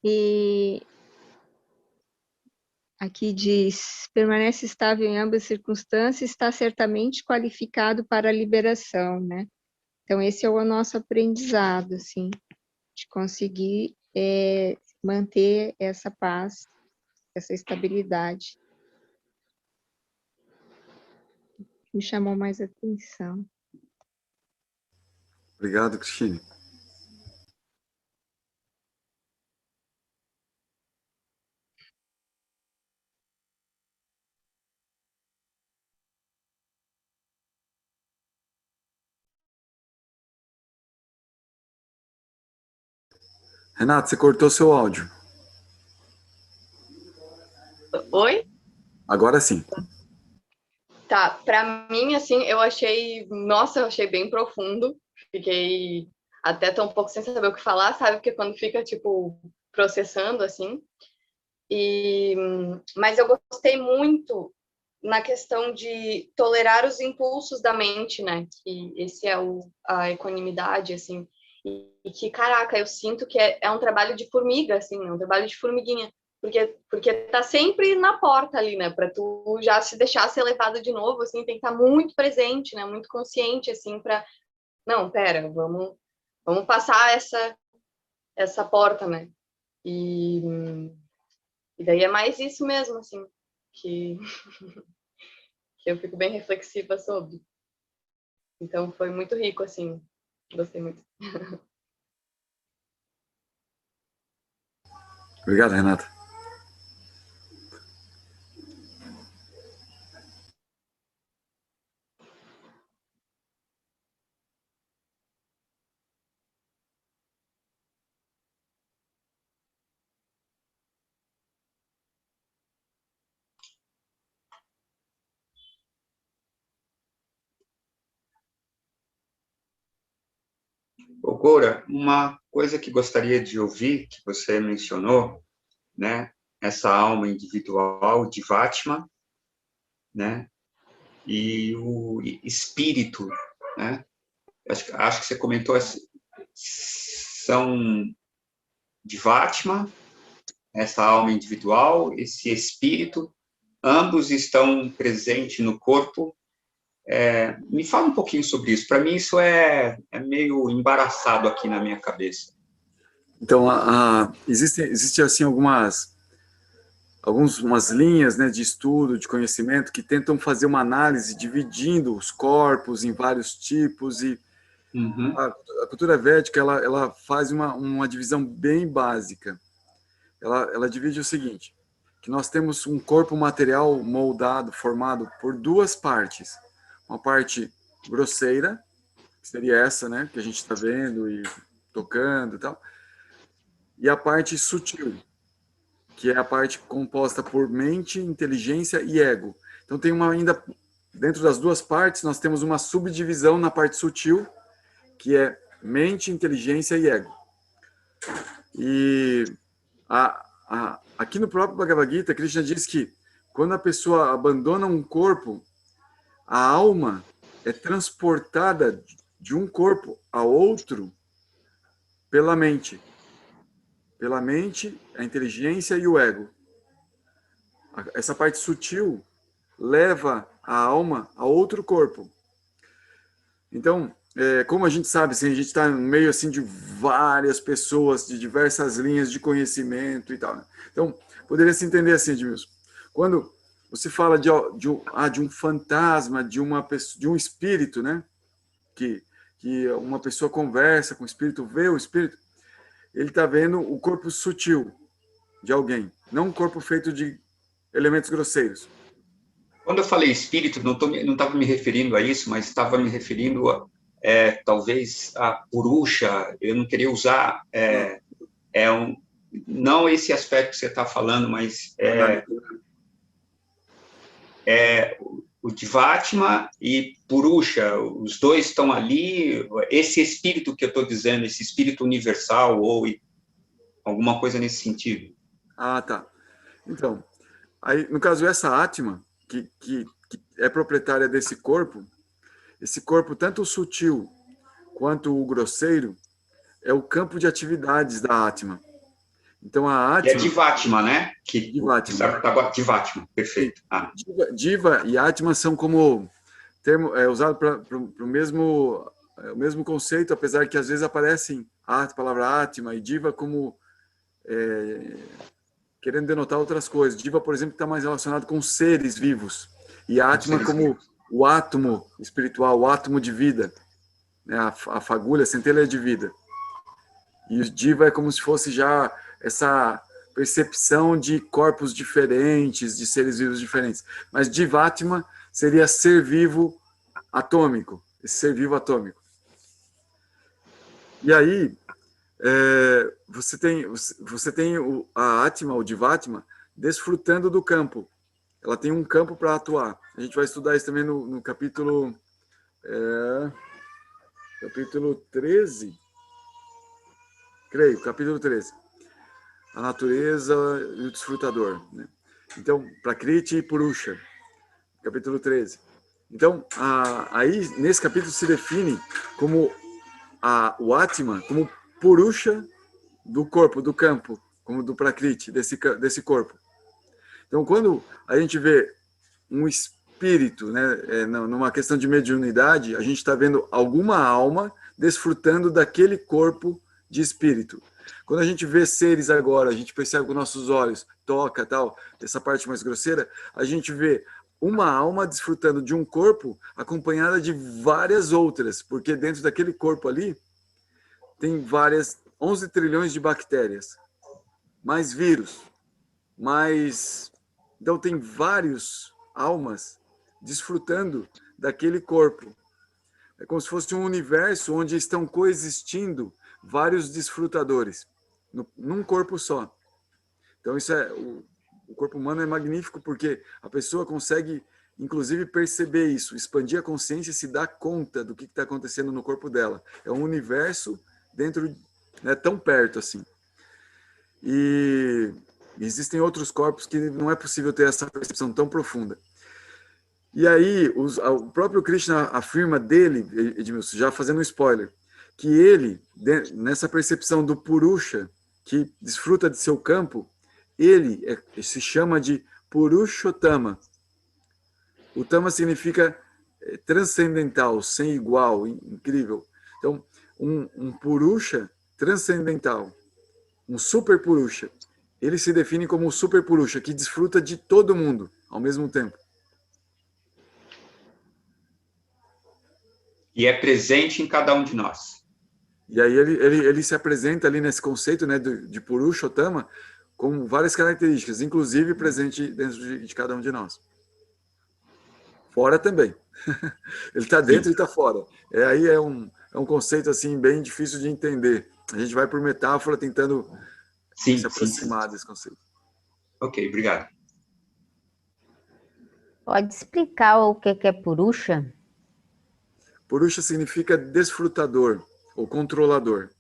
E aqui diz, permanece estável em ambas as circunstâncias, está certamente qualificado para a liberação, né? Então, esse é o nosso aprendizado, assim, de conseguir manter essa paz, essa estabilidade. Me chamou mais atenção. Obrigado, Cristine. Renato, você cortou seu áudio. Oi? Agora sim. Tá, pra mim, assim, eu achei bem profundo. Fiquei até tão pouco sem saber o que falar, sabe? Porque quando fica, tipo, processando, assim. Mas eu gostei muito na questão de tolerar os impulsos da mente, né? Que esse é a equanimidade, assim. E que, caraca, eu sinto que é um trabalho de formiga, assim, um trabalho de formiguinha. Porque tá sempre na porta ali, né? Para tu já se deixar ser levado de novo, assim, tem que estar muito presente, né? Muito consciente, assim, para não, pera, vamos passar essa porta, né? E daí é mais isso mesmo, assim, que eu fico bem reflexiva sobre. Então foi muito rico, assim, gostei muito. Obrigado, Renata. Ogora, uma coisa que gostaria de ouvir, que você mencionou, né? Essa alma individual de Fátima, né? E o espírito, né? Acho que você comentou, são de Fátima, essa alma individual, esse espírito, ambos estão presentes no corpo. Me fala um pouquinho sobre isso. Para mim, isso é meio embaraçado aqui na minha cabeça. Então, existe assim algumas linhas, né, de estudo, de conhecimento, que tentam fazer uma análise dividindo os corpos em vários tipos, e a cultura védica ela faz uma divisão bem básica. Ela divide o seguinte, que nós temos um corpo material moldado, formado por duas partes. Uma parte grosseira, que seria essa, né, que a gente está vendo e tocando e tal, e a parte sutil, que é a parte composta por mente, inteligência e ego. Então tem ainda, dentro das duas partes, nós temos uma subdivisão na parte sutil, que é mente, inteligência e ego. E aqui no próprio Bhagavad Gita, Krishna diz que quando a pessoa abandona um corpo, a alma é transportada de um corpo a outro pela mente. Pela mente, a inteligência e o ego. Essa parte sutil leva a alma a outro corpo. Então, como a gente sabe, assim, a gente está no meio assim, de várias pessoas, de diversas linhas de conhecimento e tal. Né? Então, poderia se entender assim, Edmilson. Quando você fala de um fantasma, de um espírito, né? Que uma pessoa conversa com o espírito, vê o espírito, ele está vendo o corpo sutil de alguém, não um corpo feito de elementos grosseiros. Quando eu falei espírito, não estava me referindo a isso, mas estava me referindo talvez a Purusha. Eu não queria usar não esse aspecto que você está falando, mas o Divatma e Purusha, os dois estão ali. Esse espírito que eu estou dizendo, esse espírito universal ou alguma coisa nesse sentido. Ah, tá. Então, aí, no caso, essa Atma, que é proprietária desse corpo, esse corpo, tanto o sutil quanto o grosseiro, é o campo de atividades da Atma. Então, a Atma... É Divatma, né? Divatma, perfeito. Diva e Atma são como termo usado para o mesmo conceito, apesar que às vezes aparecem a palavra Atma e Diva como querendo denotar outras coisas. Diva, por exemplo, está mais relacionado com seres vivos. E Atma como o átomo espiritual, o átomo de vida. Né? A fagulha, a centelha de vida. E o Diva é como se fosse já essa percepção de corpos diferentes, de seres vivos diferentes. Mas Divatma seria ser vivo atômico, esse ser vivo atômico. E aí, você tem a Atma, o Divatma, desfrutando do campo. Ela tem um campo para atuar. A gente vai estudar isso também no capítulo 13. Creio, capítulo 13. A natureza e o desfrutador. Né? Então, Prakriti e Purusha, capítulo 13. Então, aí, nesse capítulo se define como o Atma, como Purusha do corpo, do campo, como do Prakriti, desse corpo. Então, quando a gente vê um espírito, né, numa questão de mediunidade, a gente está vendo alguma alma desfrutando daquele corpo de espírito. Quando a gente vê seres agora, a gente percebe com nossos olhos, toca, tal, essa parte mais grosseira, a gente vê uma alma desfrutando de um corpo acompanhada de várias outras, porque dentro daquele corpo ali tem 11 trilhões de bactérias, mais vírus, então tem várias almas desfrutando daquele corpo. É como se fosse um universo onde estão coexistindo vários desfrutadores, num corpo só. Então o corpo humano é magnífico porque a pessoa consegue, inclusive, perceber isso, expandir a consciência e se dar conta do que está acontecendo no corpo dela. É um universo dentro, né, tão perto assim. E existem outros corpos que não é possível ter essa percepção tão profunda. E aí, o próprio Krishna afirma dele, Edmilson, já fazendo um spoiler, que ele, nessa percepção do Purusha, que desfruta de seu campo, ele se chama de Purushottama. O Tama significa transcendental, sem igual, incrível. Então, um Purusha transcendental, um Super Purusha, ele se define como um Super Purusha, que desfruta de todo mundo ao mesmo tempo. E é presente em cada um de nós. E aí ele se apresenta ali nesse conceito, né, de Purushottama com várias características, inclusive presente dentro de cada um de nós. Fora também. Ele está dentro e está fora. Aí é um conceito assim bem difícil de entender. A gente vai por metáfora tentando se aproximar desse conceito. Ok, obrigado. Pode explicar o que é Purusha? Purusha significa desfrutador ou controlador.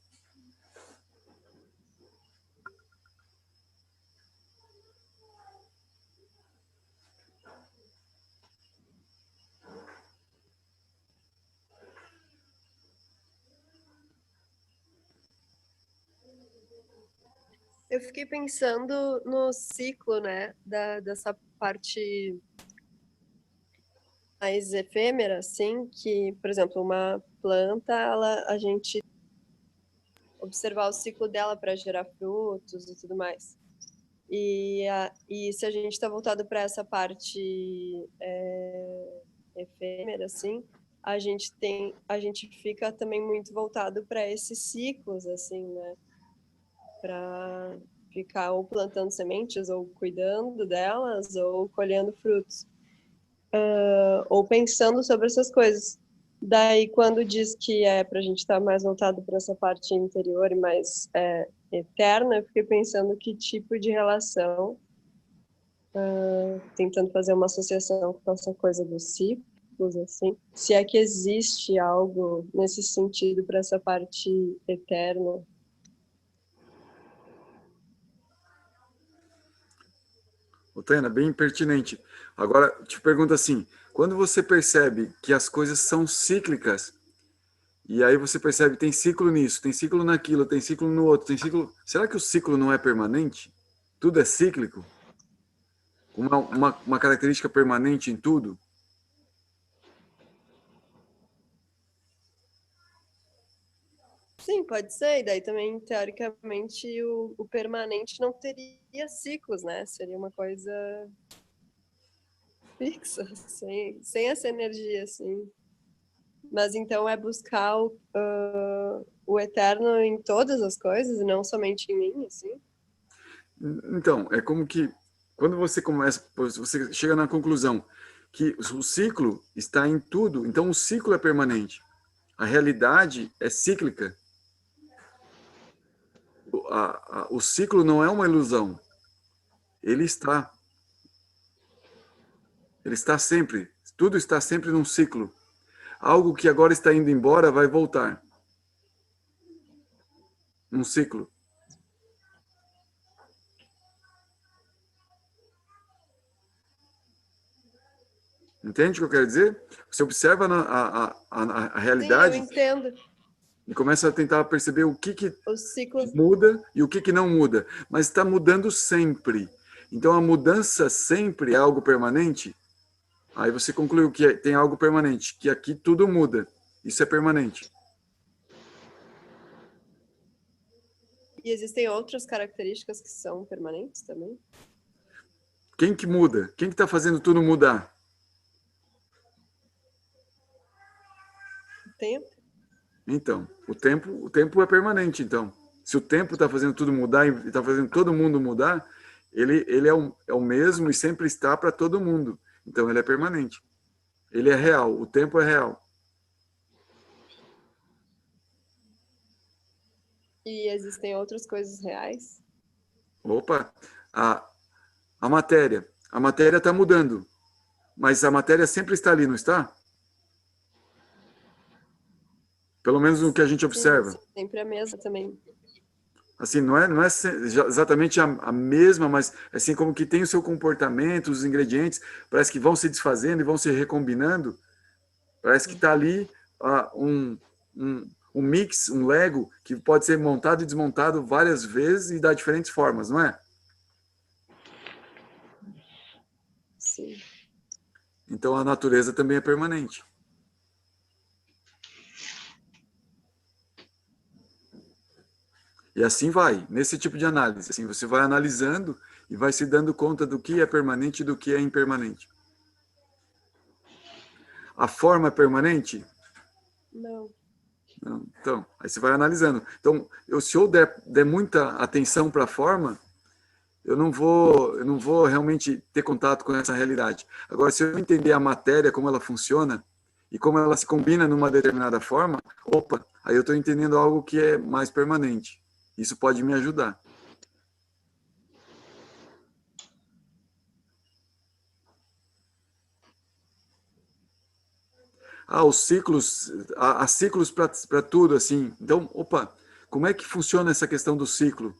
Eu fiquei pensando no ciclo, né, dessa parte mais efêmera, assim, que, por exemplo, uma planta, a gente observar o ciclo dela para gerar frutos e tudo mais. E se a gente está voltado para essa parte efêmera, assim, a gente fica também muito voltado para esses ciclos, assim, né? Para ficar ou plantando sementes, ou cuidando delas, ou colhendo frutos, ou pensando sobre essas coisas. Daí, quando diz que é para a gente estar mais voltado para essa parte interior e mais eterna, eu fiquei pensando que tipo de relação, tentando fazer uma associação com essa coisa dos ciclos, assim, se é que existe algo nesse sentido para essa parte eterna. Ô, Tainá, bem pertinente. Agora, te pergunto assim, quando você percebe que as coisas são cíclicas, e aí você percebe tem ciclo nisso, tem ciclo naquilo, tem ciclo no outro, tem ciclo... Será que o ciclo não é permanente? Tudo é cíclico? Uma característica permanente em tudo? Sim, pode ser. E daí também, teoricamente, o permanente não teria ciclos, né? Seria uma coisa fixa, sem essa energia, assim. Mas então é buscar o eterno em todas as coisas, e não somente em mim, assim? Então, é como que quando você começa, você chega na conclusão que o ciclo está em tudo, então o ciclo é permanente. A realidade é cíclica. O ciclo não é uma ilusão. Ele está. Ele está sempre. Tudo está sempre num ciclo. Algo que agora está indo embora vai voltar. Num ciclo. Entende o que eu quero dizer? Você observa a realidade. Sim, eu entendo. E começa a tentar perceber o que Os ciclos muda e o que não muda. Mas está mudando sempre. Então, a mudança sempre é algo permanente? Aí você concluiu que tem algo permanente, que aqui tudo muda. Isso é permanente. E existem outras características que são permanentes também? Quem que muda? Quem que está fazendo tudo mudar? O tempo? Então, o tempo é permanente, então. Se o tempo está fazendo tudo mudar e está fazendo todo mundo mudar, ele é o mesmo e sempre está para todo mundo. Então, ele é permanente. Ele é real, o tempo é real. E existem outras coisas reais? Opa, a matéria. A matéria está mudando, mas a matéria sempre está ali, não está? Pelo menos no que a gente observa. Sim, sempre a mesma também. Assim, não é exatamente a mesma, mas assim como que tem o seu comportamento, os ingredientes, parece que vão se desfazendo e vão se recombinando. Parece que está ali um mix, um Lego, que pode ser montado e desmontado várias vezes e dar diferentes formas, não é? Sim. Então a natureza também é permanente. E assim vai, nesse tipo de análise. Assim, você vai analisando e vai se dando conta do que é permanente e do que é impermanente. A forma é permanente? Não. Não. Então, aí você vai analisando. Então, se eu der muita atenção para a forma, eu não vou realmente ter contato com essa realidade. Agora, se eu entender a matéria, como ela funciona, e como ela se combina numa determinada forma, opa, aí eu estou entendendo algo que é mais permanente. Isso pode me ajudar. Os ciclos, há ciclos para tudo, assim. Então, opa, como é que funciona essa questão do ciclo?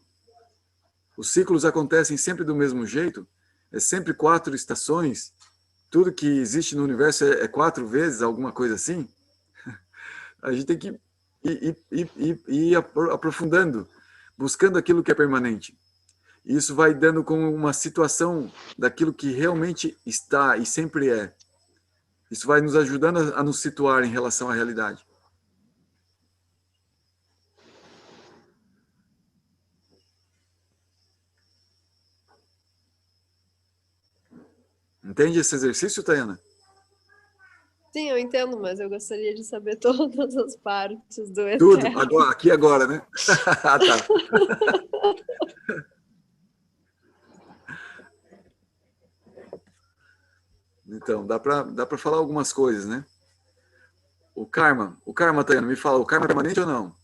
Os ciclos acontecem sempre do mesmo jeito? É sempre 4 estações? Tudo que existe no universo é 4 vezes, alguma coisa assim? A gente tem que ir aprofundando, buscando aquilo que é permanente. E isso vai dando como uma situação daquilo que realmente está e sempre é. Isso vai nos ajudando a nos situar em relação à realidade. Entende esse exercício, Tayana? Sim, eu entendo, mas eu gostaria de saber todas as partes do Tudo, eterno. agora, aqui e agora, né? Ah, tá. Então, dá para falar algumas coisas, né? O karma, Tayana, me fala, o karma é permanente ou não?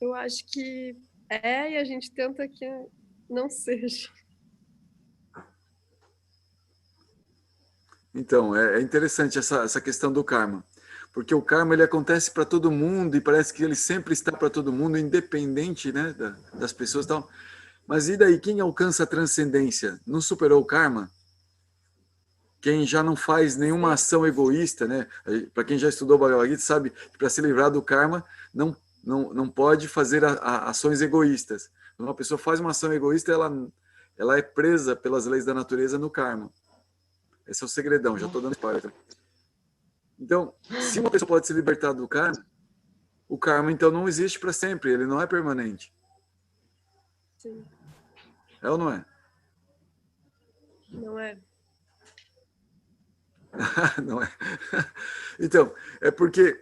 Eu acho que é, e a gente tenta que não seja. Então, é interessante essa questão do karma, porque o karma ele acontece para todo mundo e parece que ele sempre está para todo mundo, independente, né, das pessoas e tal. Mas e daí, quem alcança a transcendência? Não superou o karma? Quem já não faz nenhuma ação egoísta, né? Para quem já estudou Bhagavad Gita, sabe que para se livrar do karma, não pode fazer ações egoístas. Quando uma pessoa faz uma ação egoísta, ela é presa pelas leis da natureza no karma. Esse é o segredão, já estou dando spoiler. Então, se uma pessoa pode se libertar do karma, o karma então não existe para sempre, ele não é permanente. Sim. É ou não é? Não é. Não é. Então, é porque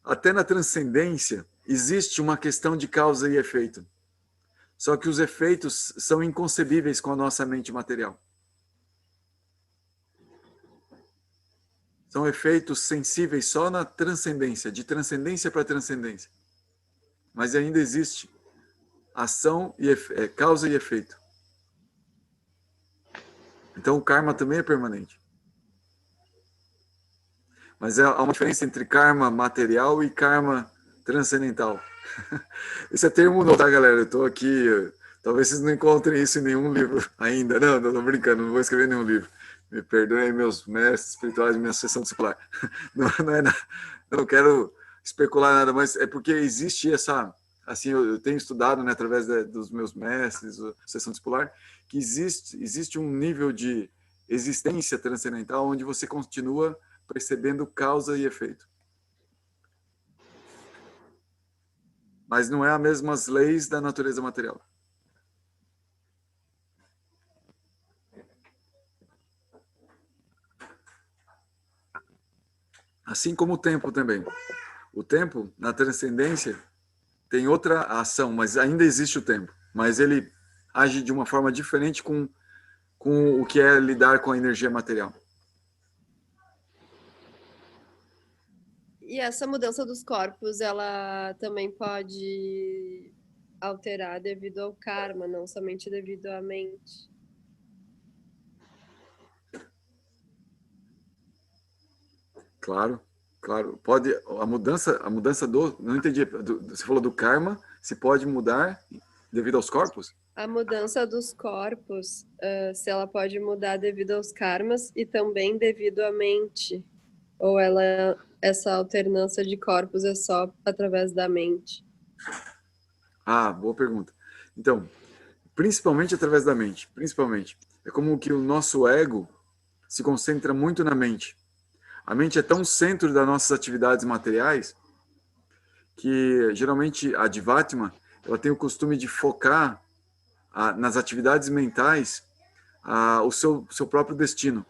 até na transcendência existe uma questão de causa e efeito. Só que os efeitos são inconcebíveis com a nossa mente material. São efeitos sensíveis só na transcendência, de transcendência para transcendência. Mas ainda existe ação e causa e efeito. Então o karma também é permanente. Mas há uma diferença entre karma material e karma transcendental. Esse é termo novo, tá, galera? Eu estou aqui, talvez vocês não encontrem isso em nenhum livro ainda. Não estou brincando, não vou escrever nenhum livro. Me perdoem meus mestres espirituais, minha sessão discipular. Não é nada, não quero especular nada, mas é porque existe essa, assim, eu tenho estudado, né, através dos meus mestres, sessão discipular, que existe um nível de existência transcendental onde você continua percebendo causa e efeito. Mas não é as mesmas leis da natureza material. Assim como o tempo também. O tempo, na transcendência, tem outra ação, mas ainda existe o tempo. Mas ele age de uma forma diferente com o que é lidar com a energia material. E essa mudança dos corpos, ela também pode alterar devido ao karma, não somente devido à mente. Claro, claro. Pode a mudança do, não entendi. Você falou do karma, se pode mudar devido aos corpos? A mudança dos corpos, se ela pode mudar devido aos karmas e também devido à mente, ou essa alternância de corpos é só através da mente? Ah, boa pergunta. Então, principalmente através da mente, principalmente. É como que o nosso ego se concentra muito na mente. A mente é tão centro das nossas atividades materiais que, geralmente, a Divatma, ela tem o costume de focar nas atividades mentais o seu próprio destino.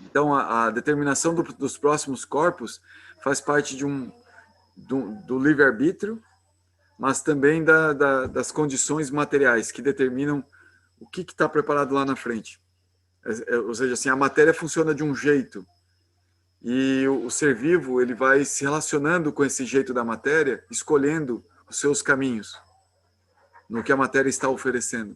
Então, a determinação dos próximos corpos faz parte do livre-arbítrio, mas também das condições materiais que determinam o que está preparado lá na frente. Ou seja, assim, a matéria funciona de um jeito e o ser vivo ele vai se relacionando com esse jeito da matéria, escolhendo os seus caminhos no que a matéria está oferecendo.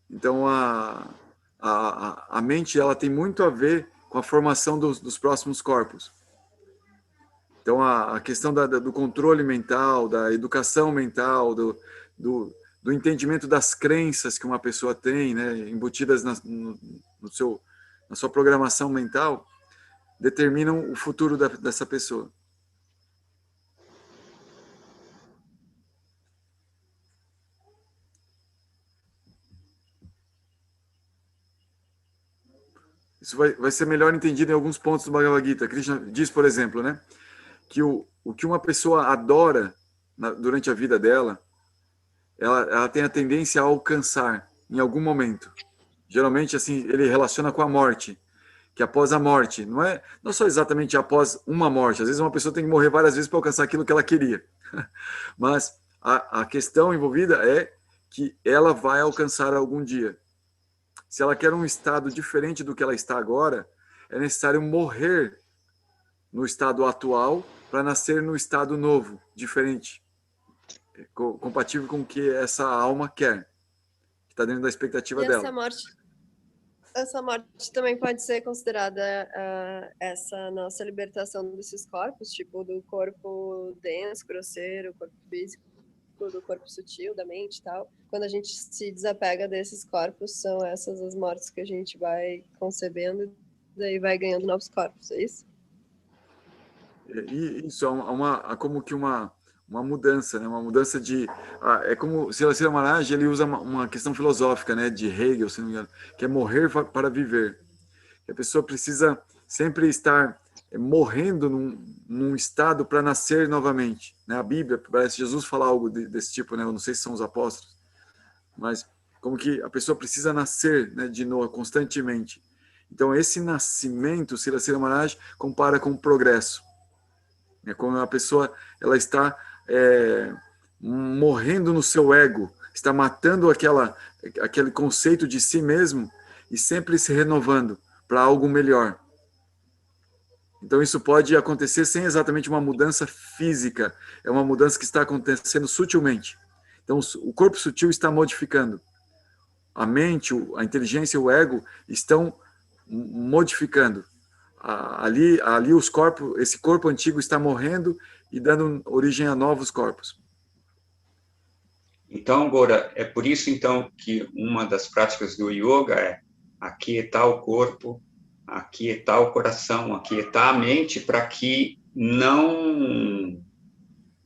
Então, a mente ela tem muito a ver com a formação dos próximos corpos. Então, a questão do controle mental, da educação mental, do entendimento das crenças que uma pessoa tem, né, embutidas na sua programação mental, determinam o futuro dessa pessoa. isso vai ser melhor entendido em alguns pontos do Bhagavad Gita. Krishna diz, por exemplo, né, que o que uma pessoa adora durante a vida dela, ela tem a tendência a alcançar em algum momento. Geralmente, assim, ele relaciona com a morte, que após a morte, não só exatamente após uma morte, às vezes uma pessoa tem que morrer várias vezes para alcançar aquilo que ela queria, mas a questão envolvida é que ela vai alcançar algum dia. Se ela quer um estado diferente do que ela está agora, é necessário morrer no estado atual para nascer no estado novo, diferente, compatível com o que essa alma quer, que está dentro da expectativa dela. Essa morte também pode ser considerada essa nossa libertação desses corpos, tipo do corpo denso, grosseiro, corpo físico, do corpo sutil, da mente e tal. Quando a gente se desapega desses corpos, são essas as mortes que a gente vai concebendo e daí vai ganhando novos corpos, é isso? Isso é como que uma mudança, né? Uma mudança de... é como Srila Maharaj, ele usa uma questão filosófica, né? De Hegel, se não me engano, que é morrer para viver. A pessoa precisa sempre estar morrendo num estado para nascer novamente, né? A Bíblia, parece Jesus fala algo desse tipo, né? Eu não sei se são os apóstolos, mas como que a pessoa precisa nascer, né, de novo, constantemente. Então, esse nascimento, Srila Maharaj compara com o progresso. É quando a pessoa ela está morrendo no seu ego, está matando aquele conceito de si mesmo e sempre se renovando para algo melhor. Então isso pode acontecer sem exatamente uma mudança física, é uma mudança que está acontecendo sutilmente. Então o corpo sutil está modificando. A mente, a inteligência e o ego estão modificando. Ali esse corpo antigo está morrendo e dando origem a novos corpos. Então, Gora, é por isso então que uma das práticas do yoga é aquietar o corpo, aquietar o coração, aquietar a mente, para que não,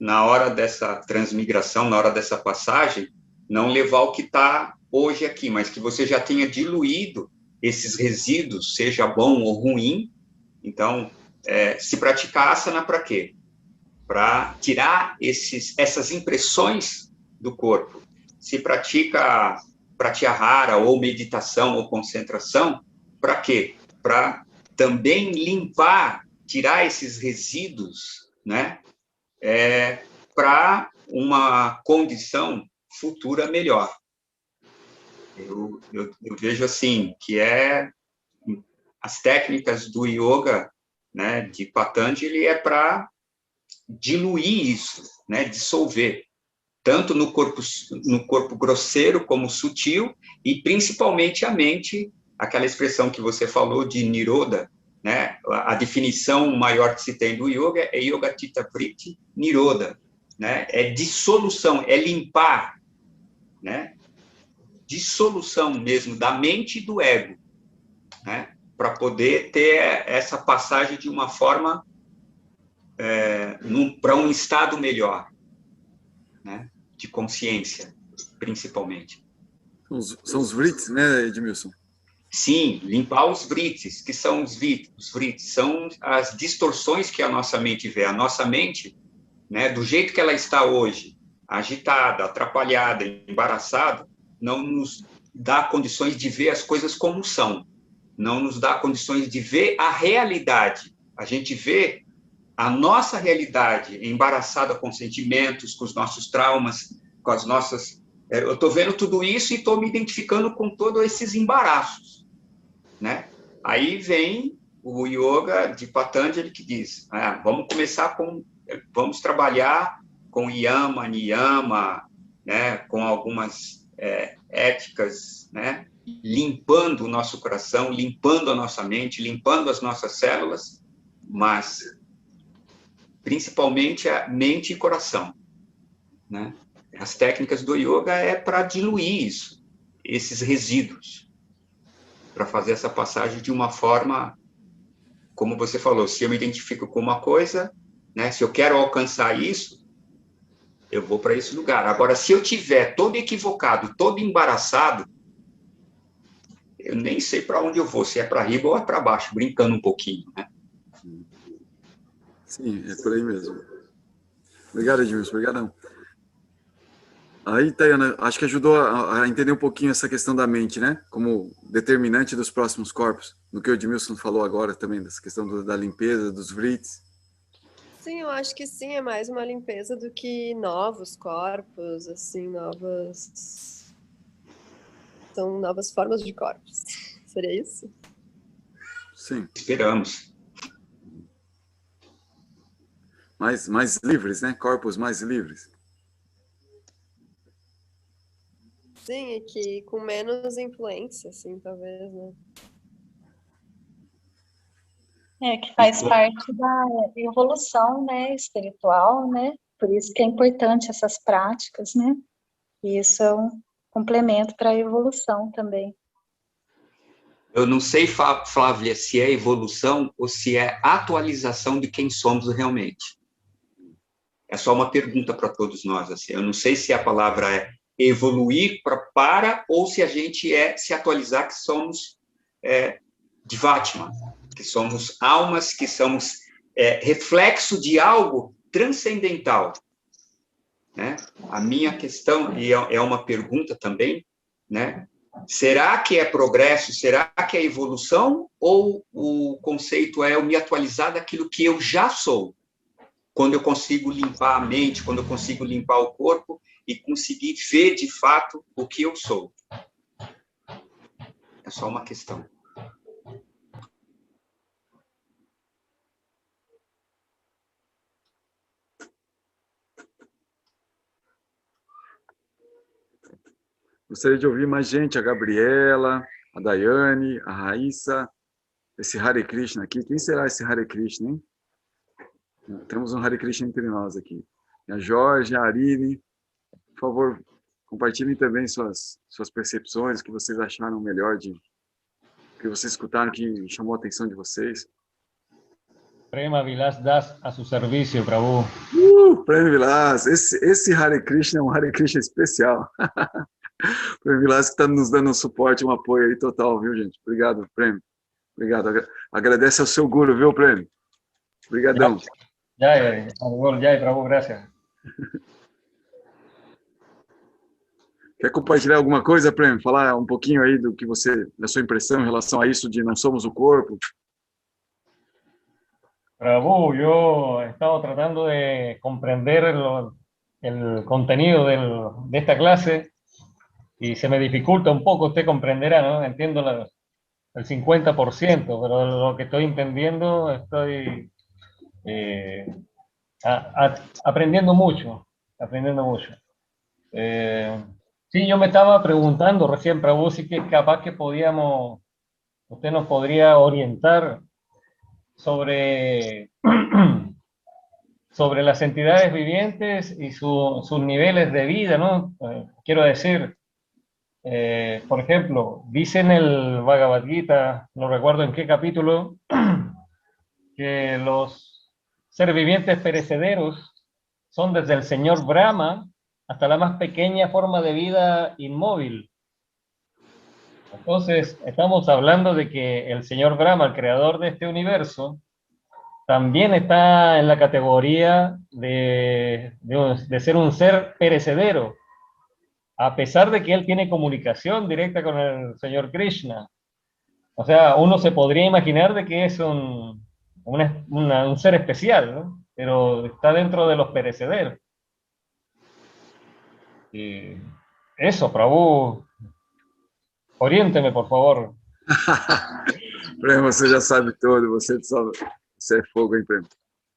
na hora dessa transmigração, na hora dessa passagem, não levar o que está hoje aqui, mas que você já tenha diluído esses resíduos, seja bom ou ruim. Então, se praticar asana para quê? Para tirar essas impressões do corpo. Se pratica pratyahara ou meditação ou concentração, para quê? Para também limpar, tirar esses resíduos, né? Para uma condição futura melhor. Eu vejo assim, que as técnicas do yoga, né, de Patanjali é para diluir isso, né, dissolver, tanto no corpo grosseiro como sutil, e principalmente a mente, aquela expressão que você falou de Nirodha, né, a definição maior que se tem do yoga é Yogatita Vritti Nirodha, né, é dissolução, é limpar, né, dissolução mesmo da mente e do ego, né, para poder ter essa passagem de uma forma para um estado melhor, né, de consciência, principalmente. São os vritis, né, Edmilson? Sim, limpar os vritis, que são os vritis, são as distorções que a nossa mente vê. A nossa mente, né, do jeito que ela está hoje, agitada, atrapalhada, embaraçada, não nos dá condições de ver as coisas como são, não nos dá condições de ver a realidade. A gente vê a nossa realidade embaraçada com sentimentos, com os nossos traumas, com as nossas... Eu estou vendo tudo isso e estou me identificando com todos esses embaraços, né? Aí vem o yoga de Patanjali que diz, vamos trabalhar com yama, niyama, né? Com algumas éticas, né? Limpando o nosso coração, limpando a nossa mente, limpando as nossas células, mas principalmente a mente e coração, né? As técnicas do yoga é para diluir isso, esses resíduos, para fazer essa passagem de uma forma, como você falou, se eu me identifico com uma coisa, né, se eu quero alcançar isso, eu vou para esse lugar. Agora, se eu tiver todo equivocado, todo embaraçado, eu nem sei para onde eu vou, se é para riba ou é para baixo, brincando um pouquinho, né? Sim, é por aí mesmo. Obrigado, Edmilson. Obrigadão. Aí, Tayana, acho que ajudou a entender um pouquinho essa questão da mente, né? Como determinante dos próximos corpos. No que o Edmilson falou agora também, dessa questão da limpeza, dos vrites. Sim, eu acho que sim, é mais uma limpeza do que novos corpos, assim, são novas formas de corpos. Seria isso? Sim. Esperamos. Mais livres, né? Corpos mais livres. Sim, e que com menos influência, assim, talvez, né? Que faz parte da evolução, né, espiritual, né? Por isso que é importante essas práticas, né? E isso é um complemento para a evolução também. Eu não sei, Flávia, se é evolução ou se é atualização de quem somos realmente. É só uma pergunta para todos nós. Assim. Eu não sei se a palavra é evoluir para ou se a gente se atualizar, que somos Dvatma, que somos almas, que somos reflexo de algo transcendental. Né? A minha questão, e é uma pergunta também, né? Será que é progresso, será que é evolução, ou o conceito é eu me atualizar daquilo que eu já sou? Quando eu consigo limpar a mente, quando eu consigo limpar o corpo e conseguir ver de fato o que eu sou. É só uma questão. Gostaria de ouvir mais gente, a Gabriela, a Daiane, a Raíssa, esse Hare Krishna aqui. Quem será esse Hare Krishna, hein? Temos um Hare Krishna entre nós aqui. A Jorge, a Arine, por favor, compartilhem também suas percepções, o que vocês acharam melhor o que vocês escutaram que chamou a atenção de vocês. Prema Vilas Das a seu serviço, Prabhu. Prema Vilas, esse Hare Krishna é um Hare Krishna especial. Prema Vilas que está nos dando um suporte, um apoio aí total, viu, gente? Obrigado, Prema. Obrigado. Agradece ao seu guru, viu, Prema? Obrigadão. Jai, Prabhu, graças. Quer compartilhar alguma coisa, Prema? Falar um pouquinho aí da sua impressão em relação a isso de não somos o corpo? Prabhu, yo he estado tratando de comprender el contenido de esta clase y se me dificulta un poco, usted comprenderá, ¿no? Entiendo el 50%, pero lo que estoy entendiendo estoy aprendiendo mucho. Sí, yo me estaba preguntando recién, Prabhu, si que capaz que usted nos podría orientar sobre las entidades vivientes y sus niveles de vida, ¿no? Quiero decir, por ejemplo, dice en el Bhagavad Gita, no recuerdo en qué capítulo, que los seres vivientes perecederos son desde el señor Brahma hasta la más pequeña forma de vida inmóvil. Entonces, estamos hablando de que el señor Brahma, el creador de este universo, también está en la categoría de ser un ser perecedero, a pesar de que él tiene comunicación directa con el señor Krishna. O sea, uno se podría imaginar de que es un ser especial, ¿no? Pero está dentro de los perecederos. Y eso, Prabhu, oriénteme, por favor. Prema, você já sabe tudo, você é fogo, hein, Prema?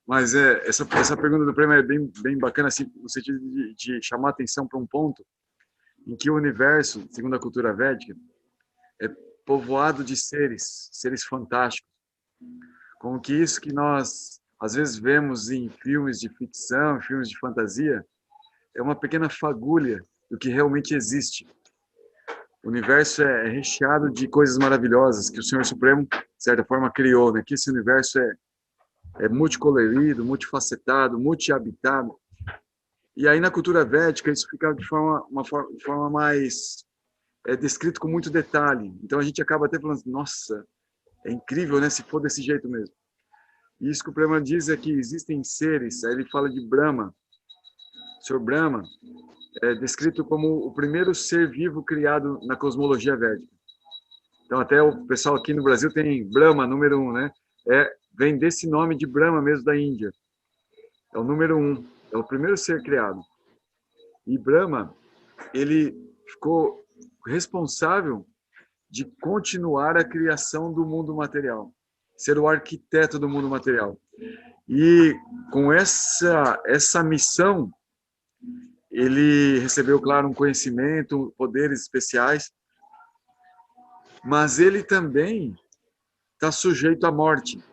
Mas essa pergunta do Prema é bem bacana, assim, no sentido de chamar atenção para um ponto em que o universo, segundo a cultura védica, é povoado de seres fantásticos. Como que isso que nós, às vezes, vemos em filmes de ficção, filmes de fantasia, é uma pequena fagulha do que realmente existe. O universo é recheado de coisas maravilhosas que o Senhor Supremo, de certa forma, criou, né? Que esse universo é multicolorido, multifacetado, multihabitado. E aí, na cultura védica, isso fica de forma mais é descrito com muito detalhe. Então a gente acaba até falando, nossa, é incrível, né, se for desse jeito mesmo. E isso que o Prema diz é que existem seres, aí ele fala de Brahma. O Senhor Brahma é descrito como o primeiro ser vivo criado na cosmologia védica. Então até o pessoal aqui no Brasil tem Brahma, número 1, né? Vem desse nome de Brahma mesmo da Índia. É o número 1, é o primeiro ser criado. E Brahma, ele ficou responsável de continuar a criação do mundo material, ser o arquiteto do mundo material. E com essa missão, ele recebeu, claro, um conhecimento, poderes especiais, mas ele também está sujeito à morte.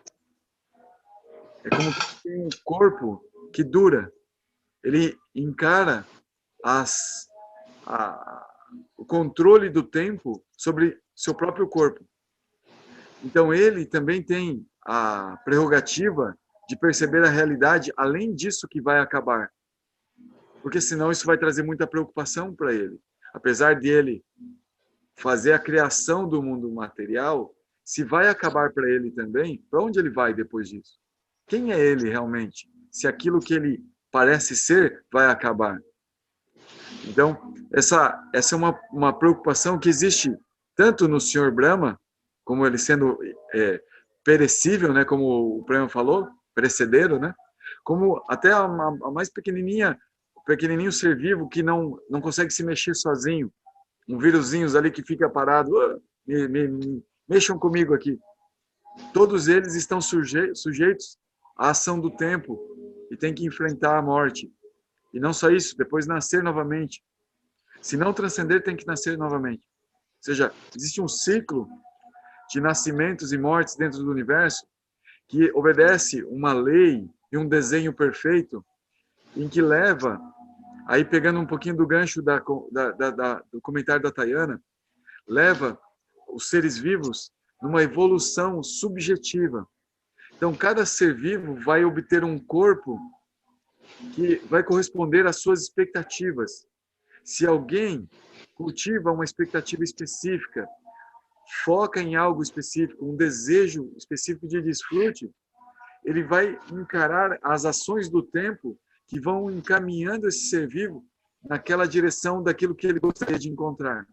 É como que tem um corpo que dura. Ele encara o controle do tempo sobre seu próprio corpo. Então, ele também tem a prerrogativa de perceber a realidade além disso que vai acabar. Porque senão isso vai trazer muita preocupação para ele. Apesar de ele fazer a criação do mundo material, se vai acabar para ele também, para onde ele vai depois disso? Quem é ele realmente? Se aquilo que ele parece ser vai acabar. Então, essa é uma preocupação que existe tanto no Senhor Brahma, como ele sendo perecível, né, como o Prema falou, perecedero, né, como até a mais pequenininho ser vivo que não consegue se mexer sozinho, um vírusinho ali que fica parado, mexam comigo aqui. Todos eles estão sujeitos à ação do tempo e têm que enfrentar a morte. E não só isso, depois nascer novamente. Se não transcender, tem que nascer novamente. Ou seja, existe um ciclo de nascimentos e mortes dentro do universo que obedece uma lei e um desenho perfeito em que leva, aí pegando um pouquinho do gancho do comentário da Tayana, leva os seres vivos numa evolução subjetiva. Então, cada ser vivo vai obter um corpo que vai corresponder às suas expectativas. Se alguém cultiva uma expectativa específica, foca em algo específico, um desejo específico de desfrute, ele vai encarar as ações do tempo que vão encaminhando esse ser vivo naquela direção daquilo que ele gostaria de encontrar.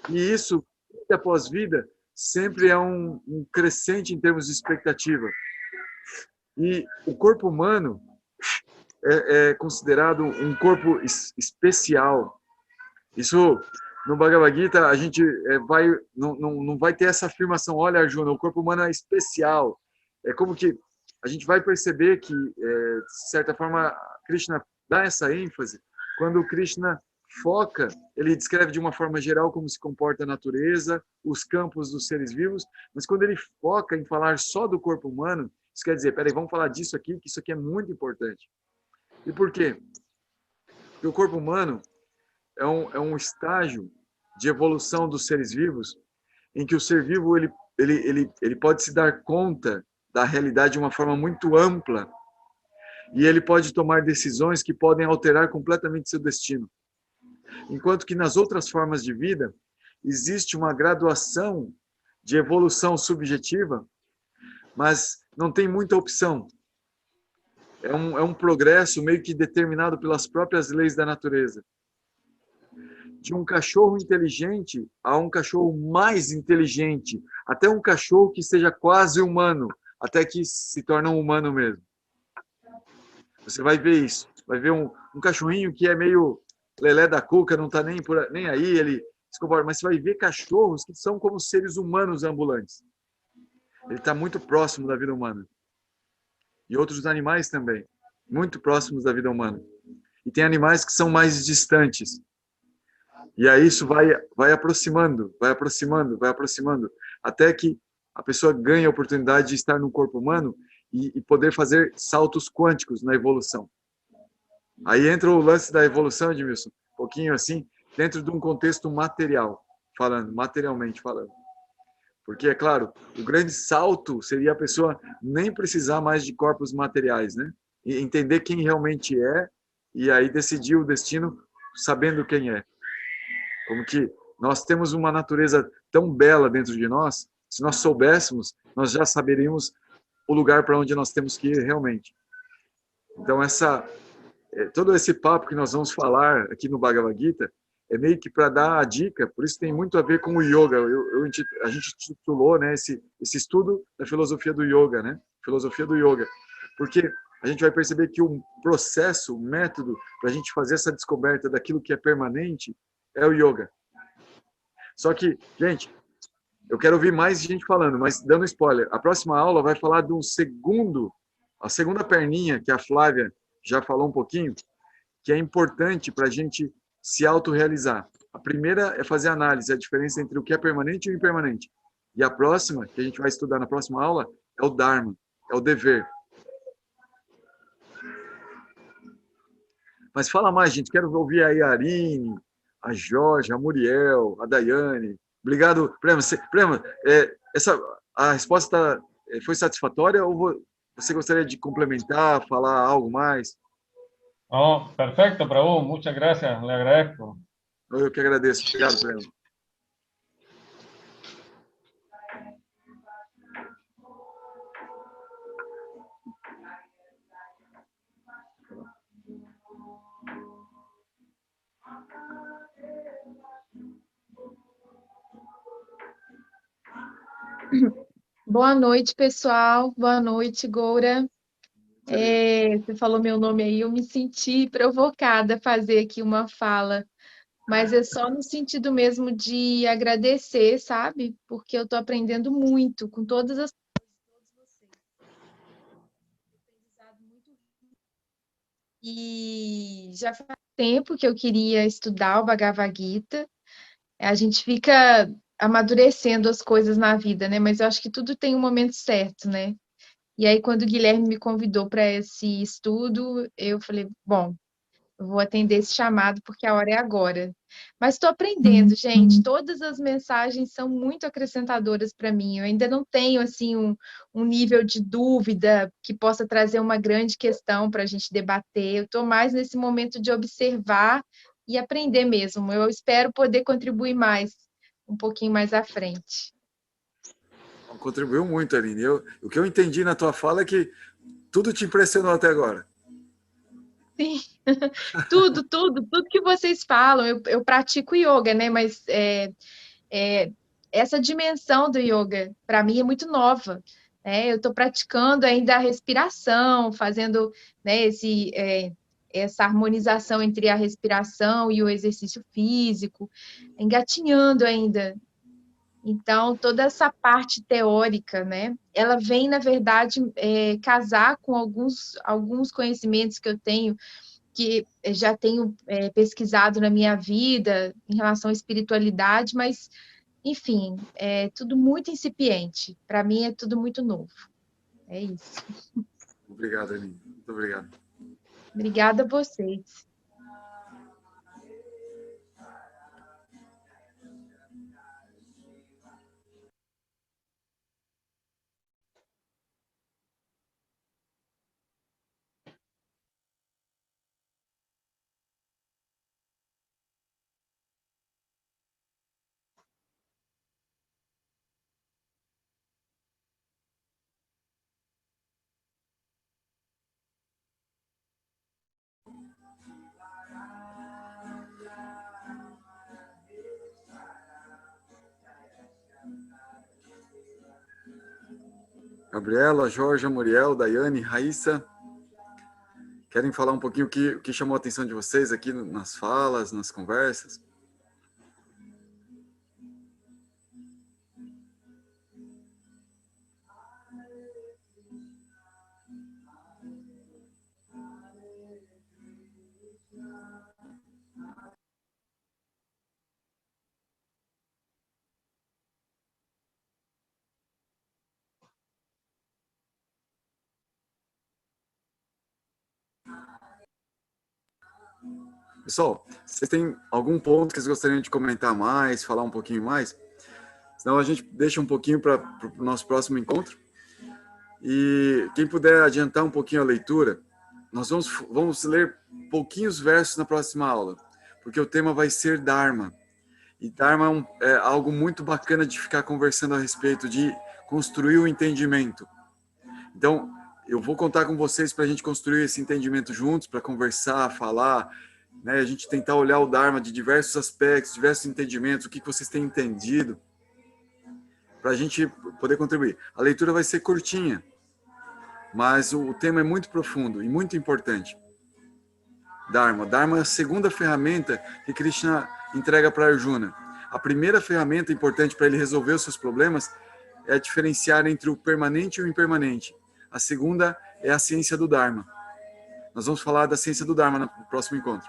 E isso, vida após vida, sempre é um crescente em termos de expectativa. E o corpo humano é considerado um corpo especial. Isso, no Bhagavad Gita, a gente não vai ter essa afirmação, olha, Arjuna, o corpo humano é especial. É como que a gente vai perceber que, de certa forma, Krishna dá essa ênfase quando o Krishna foca, ele descreve de uma forma geral como se comporta a natureza, os campos dos seres vivos, mas quando ele foca em falar só do corpo humano, isso quer dizer, peraí, vamos falar disso aqui, que isso aqui é muito importante. E por quê? Porque o corpo humano é um estágio de evolução dos seres vivos em que o ser vivo ele pode se dar conta da realidade de uma forma muito ampla e ele pode tomar decisões que podem alterar completamente seu destino. Enquanto que nas outras formas de vida existe uma graduação de evolução subjetiva, mas não tem muita opção. É um progresso meio que determinado pelas próprias leis da natureza. De um cachorro inteligente a um cachorro mais inteligente, até um cachorro que seja quase humano, até que se torna um humano mesmo. Você vai ver isso. Vai ver um cachorrinho que é meio lelé da cuca, não está nem aí, ele se comporta. Mas você vai ver cachorros que são como seres humanos ambulantes. Ele está muito próximo da vida humana. E outros animais também, muito próximos da vida humana. E tem animais que são mais distantes. E aí isso vai aproximando, até que a pessoa ganha a oportunidade de estar no corpo humano e poder fazer saltos quânticos na evolução. Aí entra o lance da evolução, Edmilson, um pouquinho assim, dentro de um contexto materialmente falando. Porque, é claro, o grande salto seria a pessoa nem precisar mais de corpos materiais, né? E entender quem realmente é e aí decidir o destino sabendo quem é. como que nós temos uma natureza tão bela dentro de nós, se nós soubéssemos, nós já saberíamos o lugar para onde nós temos que ir realmente. Então, todo esse papo que nós vamos falar aqui no Bhagavad Gita é meio que para dar a dica, por isso tem muito a ver com o yoga. A gente titulou, né, esse estudo da filosofia do yoga, né? Filosofia do yoga. Porque a gente vai perceber que o processo, o método para a gente fazer essa descoberta daquilo que é permanente é o yoga. Só que, gente, eu quero ouvir mais gente falando, mas dando spoiler, a próxima aula vai falar de a segunda perninha, que a Flávia já falou um pouquinho, que é importante para a gente se autorrealizar. A primeira é fazer análise, a diferença entre o que é permanente e o impermanente. E a próxima, que a gente vai estudar na próxima aula, é o Dharma, é o dever. Mas fala mais, gente. Quero ouvir aí a Arine, a Jorge, a Muriel, a Daiane. Obrigado, Prema. A resposta foi satisfatória ou você gostaria de complementar, falar algo mais? Oh, perfecto, Prabhu. Muchas gracias. Le agradezco. Eu que agradeço. Obrigado, Prema. Boa noite, pessoal. Boa noite, Goura. Você falou meu nome aí, eu me senti provocada a fazer aqui uma fala, mas é só no sentido mesmo de agradecer, sabe? Porque eu estou aprendendo muito com todas as coisas, todos vocês. Aprendizado muito rico. E já faz tempo que eu queria estudar o Bhagavad Gita. A gente fica amadurecendo as coisas na vida, né? Mas eu acho que tudo tem um momento certo, né? E aí, quando o Guilherme me convidou para esse estudo, eu falei, bom, eu vou atender esse chamado porque a hora é agora. Mas estou aprendendo, gente. Todas as mensagens são muito acrescentadoras para mim. Eu ainda não tenho, assim, um nível de dúvida que possa trazer uma grande questão para a gente debater. Eu estou mais nesse momento de observar e aprender mesmo. Eu espero poder contribuir mais, um pouquinho mais à frente. Contribuiu muito, Aline. O que eu entendi na tua fala é que tudo te impressionou até agora. Sim, tudo que vocês falam. Eu pratico yoga, né? Mas essa dimensão do yoga, para mim, é muito nova. Né? Eu estou praticando ainda a respiração, fazendo, né, essa harmonização entre a respiração e o exercício físico, engatinhando ainda. Então, toda essa parte teórica, né, ela vem, na verdade, casar com alguns conhecimentos que eu tenho, que já tenho pesquisado na minha vida em relação à espiritualidade, mas, enfim, é tudo muito incipiente. Para mim, é tudo muito novo. É isso. Obrigado, Aline. Muito obrigado. Obrigada a vocês. Gabriela, Jorge, Muriel, Daiane, Raíssa, querem falar um pouquinho o que chamou a atenção de vocês aqui nas falas, nas conversas? Pessoal, vocês têm algum ponto que vocês gostariam de comentar mais, falar um pouquinho mais? Senão a gente deixa um pouquinho para o nosso próximo encontro. E quem puder adiantar um pouquinho a leitura, nós vamos ler pouquinhos versos na próxima aula, porque o tema vai ser Dharma. E Dharma é algo muito bacana de ficar conversando a respeito, de construir o entendimento. Então, eu vou contar com vocês para a gente construir esse entendimento juntos, para conversar, falar, né? A gente tentar olhar o Dharma de diversos aspectos, diversos entendimentos, o que vocês têm entendido, para a gente poder contribuir. A leitura vai ser curtinha, mas o tema é muito profundo e muito importante. Dharma. Dharma é a segunda ferramenta que Krishna entrega para Arjuna. A primeira ferramenta importante para ele resolver os seus problemas é diferenciar entre o permanente e o impermanente. A segunda é a ciência do Dharma. Nós vamos falar da ciência do Dharma no próximo encontro.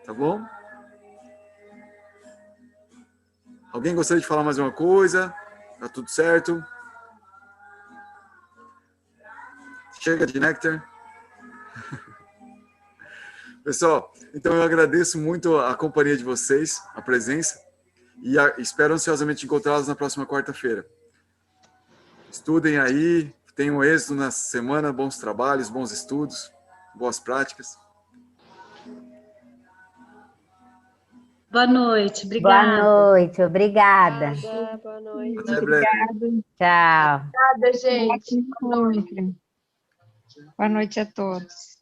Tá bom? Alguém gostaria de falar mais uma coisa? Tá tudo certo? Chega de néctar. Pessoal, então eu agradeço muito a companhia de vocês, a presença, e espero ansiosamente encontrá-los na próxima quarta-feira. Estudem aí, tenham êxito na semana, bons trabalhos, bons estudos, boas práticas. Boa noite, obrigada. Boa noite, obrigada. Boa noite. Até breve. Tchau. Obrigada, gente. Boa noite a todos.